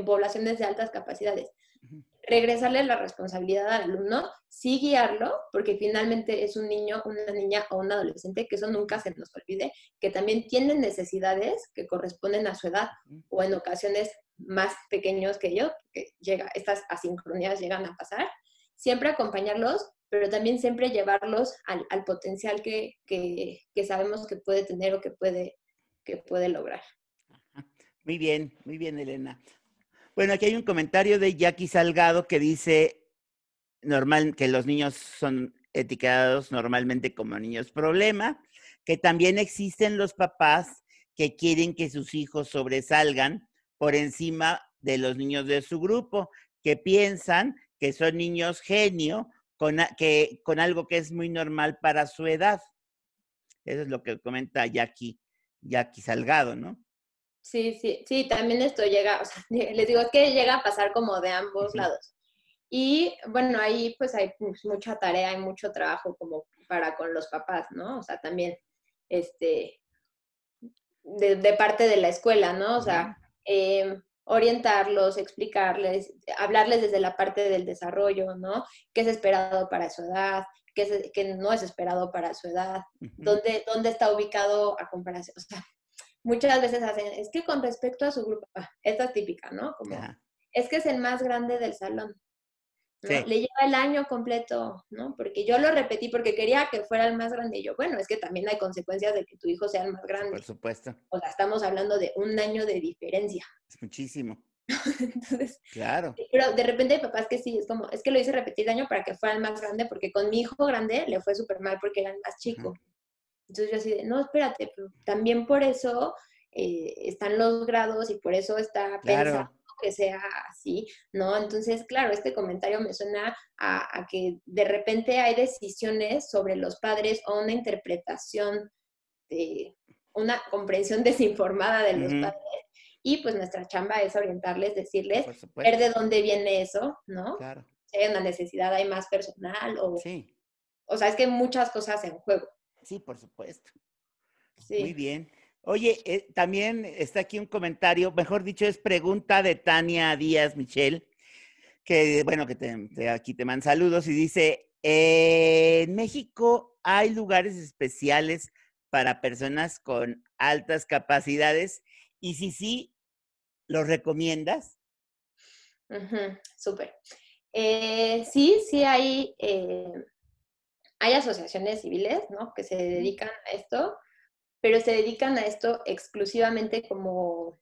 poblaciones de altas capacidades. Ujú. Regresarle la responsabilidad al alumno, sí guiarlo, porque finalmente es un niño, una niña o un adolescente, que eso nunca se nos olvide, que también tienen necesidades que corresponden a su edad Ujú. o en ocasiones más pequeños que yo, que estas asincronías llegan a pasar. Siempre acompañarlos, pero también siempre llevarlos al potencial que sabemos que puede tener o que puede lograr. Ajá. Muy bien, Elena. Bueno, aquí hay un comentario de Jackie Salgado que dice que los niños son etiquetados normalmente como niños problema, que también existen los papás que quieren que sus hijos sobresalgan por encima de los niños de su grupo, que piensan que son niños genio con algo que es muy normal para su edad. Eso es lo que comenta Jackie Salgado, ¿no? Sí, sí, sí, también esto llega, o sea, les digo, es que llega a pasar como de ambos Ujú. lados. Y bueno, ahí pues hay pues, mucha tarea y mucho trabajo como para con los papás, ¿no? O sea, también, este, de parte de la escuela, ¿no? O sea, Ujú. orientarlos, explicarles, hablarles desde la parte del desarrollo, ¿no? ¿Qué es esperado para su edad? ¿Qué no es esperado para su edad? Ujú. ¿Dónde está ubicado a comparación? O sea, muchas veces hacen, es que con respecto a su grupo, esta es típica, ¿no? Como, Ajá. es que es el más grande del salón, ¿no? Sí, Le lleva el año completo, ¿no? Porque yo lo repetí porque quería que fuera el más grande. Y yo, bueno, es que también hay consecuencias de que tu hijo sea el más sí, por grande. supuesto. O sea, estamos hablando de un año de diferencia. Es muchísimo. Entonces, Claro. pero de repente hay papás que sí, es como, es que lo hice repetir año para que fuera el más grande, porque con mi hijo grande le fue súper mal porque era el más Ajá. chico. Entonces yo así de, no, espérate, pero también por eso están los grados y por eso está pensado Claro. que sea así, ¿no? Entonces, claro, este comentario me suena a que de repente hay decisiones sobre los padres o una interpretación, una comprensión desinformada de los Ujú. padres y pues nuestra chamba es orientarles, decirles, Por ver supuesto, de dónde viene eso, ¿no? claro. Si hay una necesidad, hay más personal Sí, o sea, es que hay muchas cosas en juego. sí, por supuesto. Muy Sí. bien. Oye, también está aquí un comentario, mejor dicho, es pregunta de Tania Díaz Michel, que bueno, que aquí te mandan saludos y dice, en México hay lugares especiales para personas con altas capacidades y si sí, ¿los recomiendas? Súper. Sí, sí hay asociaciones civiles, ¿no? Que se dedican a esto, pero se dedican a esto exclusivamente como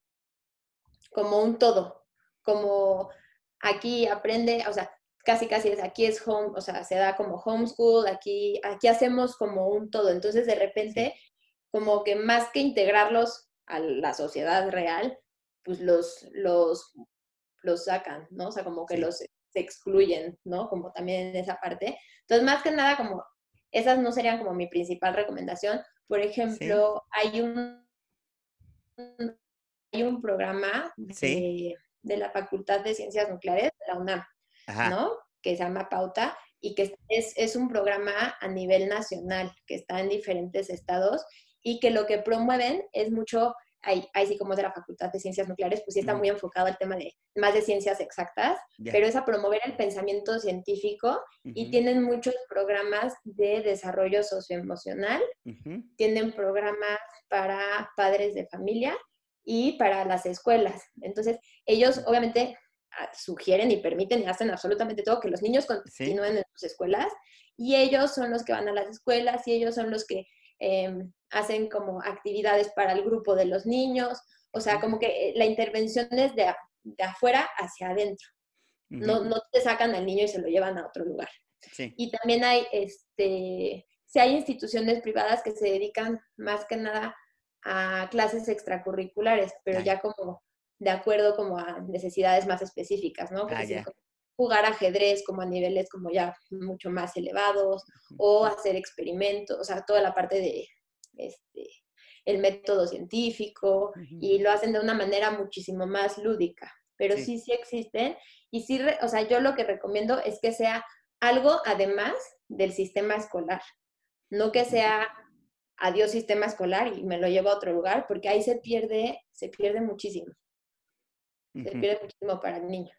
un todo, como aquí aprende, o sea, casi casi es aquí es home, o sea, se da como homeschool, aquí hacemos como un todo. Entonces, de Sí, repente, como que más que integrarlos a la sociedad real, pues los sacan, ¿no? O sea, como que sí. los se excluyen, ¿no? Como también en esa parte. Entonces, más que nada, como esas no serían como mi principal recomendación. Por Sí, ejemplo, hay un programa sí, de la Facultad de Ciencias Nucleares de la UNAM, ajá, ¿no? Que se llama Pauta y que es un programa a nivel nacional que está en diferentes estados y que lo que promueven es mucho, ahí sí como es de la Facultad de Ciencias Nucleares, pues sí está ujú, muy enfocado al tema de más de ciencias exactas, ya, pero es a promover el pensamiento científico y ujú, tienen muchos programas de desarrollo socioemocional, ujú, tienen programas para padres de familia y para las escuelas. Entonces, ellos ujú, obviamente sugieren y permiten y hacen absolutamente todo que los niños sí, continúen en sus escuelas y ellos son los que van a las escuelas y ellos son los que hacen como actividades para el grupo de los niños. O sea, ujú, como que la intervención es de afuera hacia adentro. ujú, No te sacan al niño y se lo llevan a otro lugar. sí, Y también sí hay instituciones privadas que se dedican más que nada a clases extracurriculares, pero ah, ya, ya como de acuerdo como a necesidades más específicas, ¿no? Es ah, decir, ya, como jugar ajedrez como a niveles como ya mucho más elevados o hacer experimentos, o sea, toda la parte de este, el método científico ujú, y lo hacen de una manera muchísimo más lúdica, pero sí, sí existen y sí, o sea, yo lo que recomiendo es que sea algo además del sistema escolar, no que ujú, sea adiós sistema escolar y me lo llevo a otro lugar, porque ahí se ujú. pierde muchísimo para el niño.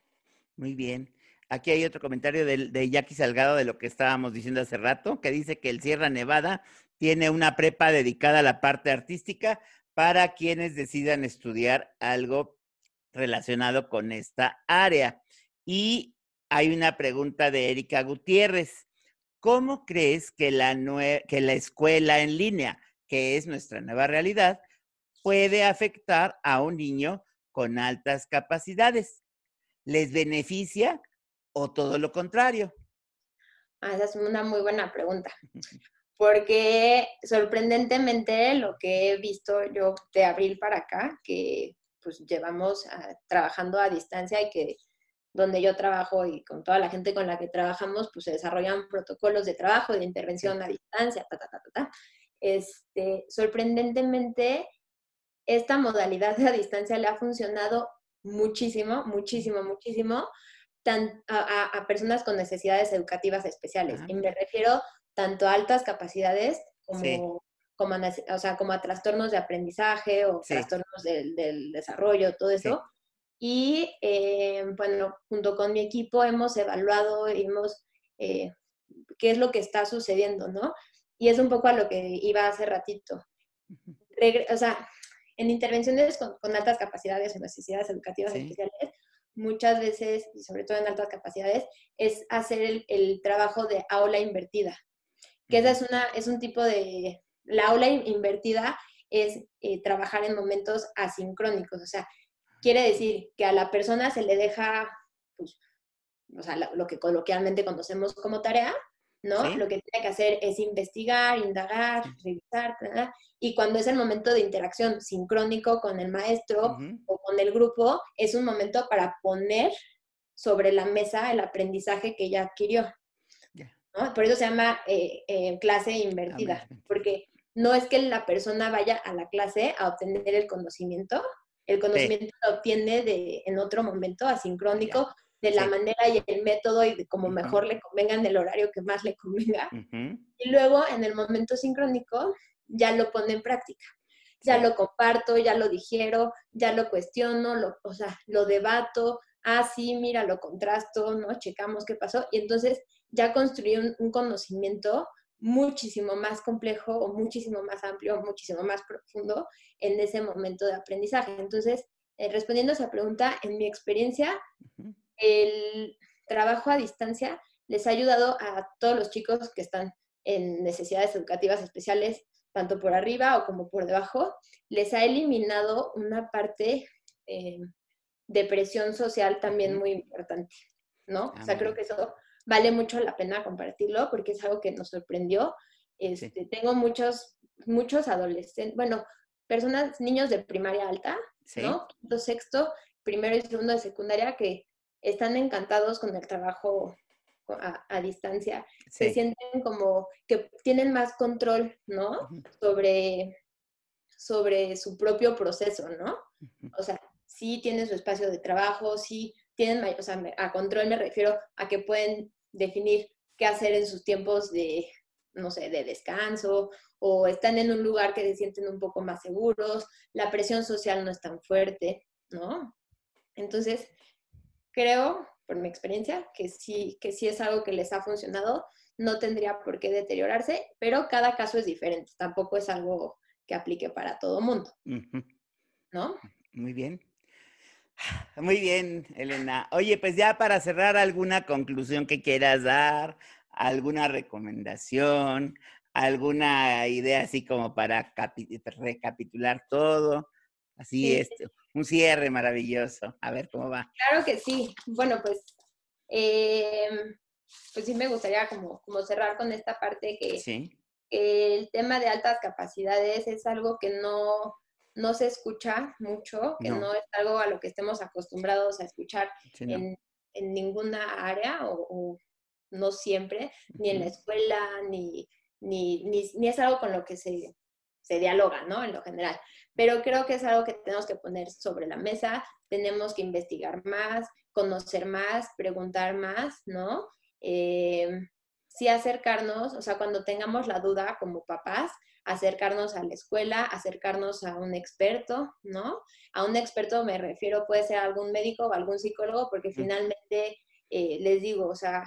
Muy bien. Aquí hay otro comentario de Jackie Salgado de lo que estábamos diciendo hace rato, que dice que el Sierra Nevada tiene una prepa dedicada a la parte artística para quienes decidan estudiar algo relacionado con esta área. Y hay una pregunta de Erika Gutiérrez. ¿Cómo crees que que la escuela en línea, que es nuestra nueva realidad, puede afectar a un niño con altas capacidades? ¿Les beneficia o todo lo contrario? Esa es una muy buena pregunta, porque sorprendentemente lo que he visto yo de abril para acá, que pues llevamos trabajando a distancia y que donde yo trabajo y con toda la gente con la que trabajamos, pues se desarrollan protocolos de trabajo, de Sí. intervención a distancia, sorprendentemente, esta modalidad de a distancia le ha funcionado muchísimo, muchísimo, muchísimo a personas con necesidades educativas especiales. Ah, Y me mira. refiero tanto a altas capacidades Sí, o sea, como a trastornos de aprendizaje o sí, trastornos del desarrollo, todo sí. eso. Y bueno, junto con mi equipo hemos evaluado y eh, qué es lo que está sucediendo, ¿no? Y es un poco a lo que iba hace ratito. O sea, en intervenciones con altas capacidades o necesidades educativas Sí. especiales, muchas veces, y sobre todo en altas capacidades, es hacer el trabajo de aula invertida, que esa Ujú, es un tipo de, la aula invertida es trabajar en momentos asincrónicos, o sea, quiere decir que a la persona se le deja, pues, o sea, lo que coloquialmente conocemos como tarea, ¿no? sí, Lo que tiene que hacer es investigar, indagar, sí. revisar, ¿verdad? Y cuando es el momento de interacción sincrónico con el maestro Ujú, o con el grupo, es un momento para poner sobre la mesa el aprendizaje que ya adquirió, ya. ¿no? Por eso se llama clase Ah, me invertida, mentira. porque no es que la persona vaya a la clase a obtener el conocimiento, El Sí. conocimiento lo obtiene en otro momento, Ya. asincrónico, de la Sí. manera y el método y de como Ujú, mejor le convenga en el horario que más le convenga. ujú. Y luego en el momento sincrónico ya lo pone en práctica. Ya Sí. lo comparto, ya lo digiero, ya lo cuestiono, o sea, lo debato, sí, mira, lo contrasto, ¿no? Checamos qué pasó. Y entonces ya construí un conocimiento muchísimo más complejo o muchísimo más amplio, muchísimo más profundo en ese momento de aprendizaje. Entonces, respondiendo a esa pregunta, en mi experiencia, Ujú. el trabajo a distancia les ha ayudado a todos los chicos que están en necesidades educativas especiales, tanto por arriba o como por debajo, les ha eliminado una parte eh, de presión social también Ujú. muy importante, ¿no? O Ah, sea, muy creo bien. que eso vale mucho la pena compartirlo porque es algo que nos sorprendió. Sí. Tengo muchos adolescentes, bueno, personas, niños de primaria alta, Sí. ¿no? Quinto, sexto, primero y segundo de secundaria que están encantados con el trabajo a distancia, se Sí. sienten como que tienen más control, ¿no? Ujú, Sobre, sobre su propio proceso, ¿no? ujú. O sea, sí tienen su espacio de trabajo, sí tienen, o sea, a control me refiero a que pueden definir qué hacer en sus tiempos de, no sé, de descanso, o están en un lugar que se sienten un poco más seguros, la presión social no es tan fuerte, ¿no? Entonces, creo, por mi experiencia, que sí es algo que les ha funcionado, no tendría por qué deteriorarse, pero cada caso es diferente, tampoco es algo que aplique para todo mundo, Ujú. ¿no? Muy bien. Muy bien, Elena. Oye, pues ya para cerrar, ¿alguna conclusión que quieras dar? ¿Alguna recomendación? ¿Alguna idea así como para recapitular todo? Así Sí, es, un cierre maravilloso. A ver cómo va. claro que sí. Bueno, eh, pues sí me gustaría como cerrar con esta parte Sí, que el tema de altas capacidades es algo que no se escucha mucho, que no, no es algo a lo que estemos acostumbrados a escuchar sí, no. en, en ninguna área o no siempre, ni en la Ujú, escuela, ni es algo con lo que se dialoga, ¿no? En lo general. Pero creo que es algo que tenemos que poner sobre la mesa, tenemos que investigar más, conocer más, preguntar más, ¿no? Sí acercarnos, o sea, cuando tengamos la duda como papás, acercarnos a la escuela, acercarnos a un experto, ¿no? A un experto me refiero, puede ser algún médico o algún psicólogo, porque mm, finalmente les digo, o sea,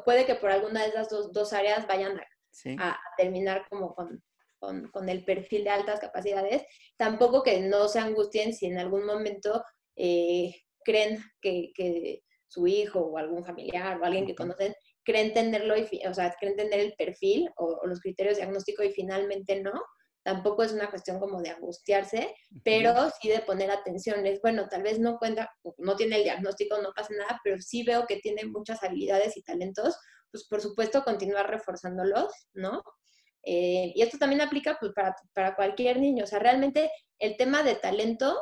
puede que por alguna de esas dos áreas vayan sí, a terminar como con el perfil de altas capacidades. Tampoco que no se angustien si en algún momento creen que su hijo o algún familiar o alguien que ujú, conocen creen tenerlo, o sea, creen tener el perfil o los criterios diagnósticos y finalmente no. Tampoco es una cuestión como de angustiarse, pero ujú, sí de poner atención. Es bueno, tal vez no cuenta, no tiene el diagnóstico, no pasa nada, pero sí veo que tiene muchas habilidades y talentos, pues por supuesto continuar reforzándolos, ¿no? Y esto también aplica pues, para cualquier niño. O sea, realmente el tema de talento,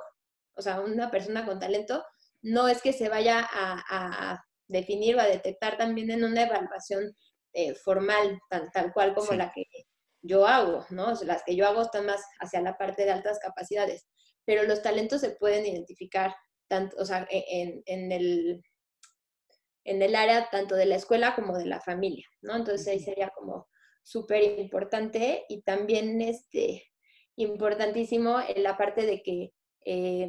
o sea, una persona con talento, no es que se vaya a definir o a detectar también en una evaluación formal, tal cual como sí, la que yo hago, ¿no? O sea, las que yo hago están más hacia la parte de altas capacidades, pero los talentos se pueden identificar tanto, o sea, en el área tanto de la escuela como de la familia, ¿no? Entonces ahí ujú, sería como súper importante y también importantísimo en la parte de que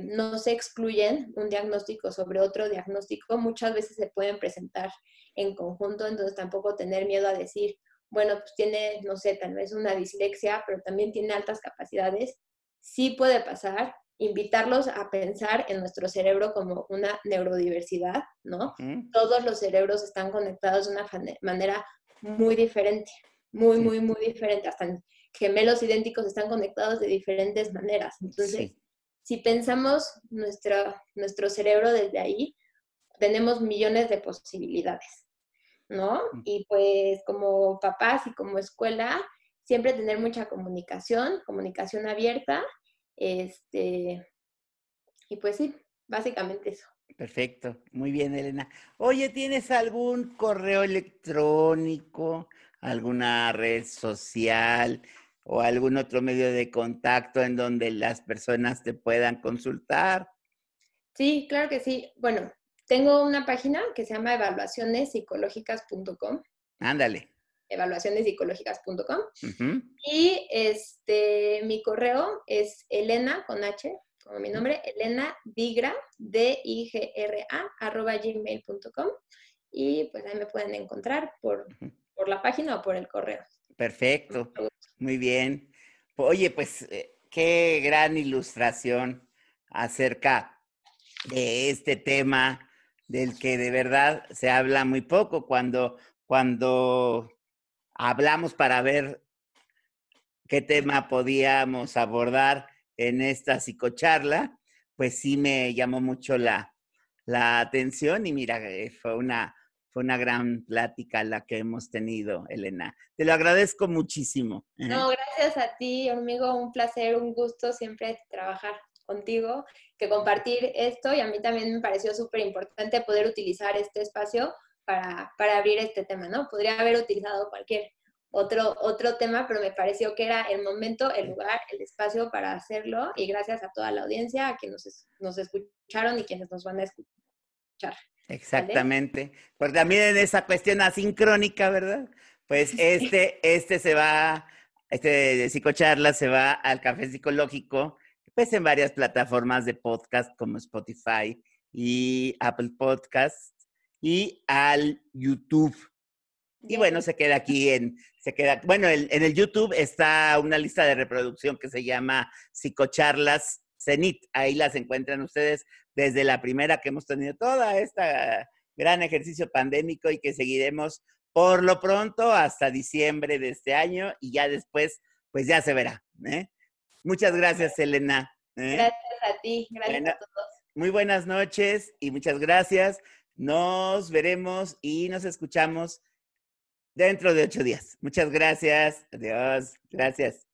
no se excluyen un diagnóstico sobre otro diagnóstico, muchas veces se pueden presentar en conjunto, entonces tampoco tener miedo a decir, bueno, pues tiene, no sé, tal vez una dislexia, pero también tiene altas capacidades, sí puede pasar, invitarlos a pensar en nuestro cerebro como una neurodiversidad, ¿no? ujú, Todos los cerebros están conectados de una manera muy diferente, sí, muy diferente. Hasta gemelos idénticos están conectados de diferentes maneras. Entonces, sí. si pensamos nuestro cerebro desde ahí, tenemos millones de posibilidades, ¿no? Mm. Y pues como papás y como escuela, siempre tener mucha comunicación abierta, este, y pues sí, básicamente eso. Perfecto, muy bien, Elena. Oye, ¿tienes algún correo electrónico, alguna red social o algún otro medio de contacto en donde las personas te puedan consultar. Sí, claro que sí. Bueno, tengo una página que se llama evaluacionespsicológicas.com, Ándale. evaluacionespsicológicas.com. Ujú. Y mi correo es Elena, con H, como mi nombre, Elena Digra, DIGRA, @gmail.com. Y pues ahí me pueden encontrar por la página o por el correo. Perfecto. Muy bien. Oye, pues qué gran ilustración acerca de este tema del que de verdad se habla muy poco cuando hablamos para ver qué tema podíamos abordar en esta psicocharla, pues sí me llamó mucho la atención y mira, fue una gran plática la que hemos tenido, Elena. Te lo agradezco muchísimo. No, gracias a ti, amigo, un placer, un gusto siempre trabajar contigo, que compartir esto, y a mí también me pareció súper importante poder utilizar este espacio para abrir este tema, ¿no? Podría haber utilizado cualquier otro tema, pero me pareció que era el momento, el lugar, el espacio para hacerlo, y gracias a toda la audiencia, a quienes nos escucharon y quienes nos van a escuchar. Exactamente. Porque también en esa cuestión asincrónica, ¿verdad? Pues este de psicocharla se va al Café Psicológico, pues en varias plataformas de podcast como Spotify y Apple Podcast y al YouTube. Y bueno, se queda aquí bueno, en el YouTube está una lista de reproducción que se llama Psicocharlas Cenit. Ahí las encuentran ustedes desde la primera que hemos tenido toda esta gran ejercicio pandémico y que seguiremos por lo pronto hasta diciembre de este año y ya después, pues ya se verá. Muchas gracias, Elena. Gracias a ti, gracias a todos. Muy buenas noches y muchas gracias. Nos veremos y nos escuchamos dentro de 8 días. Muchas gracias. Adiós. Gracias.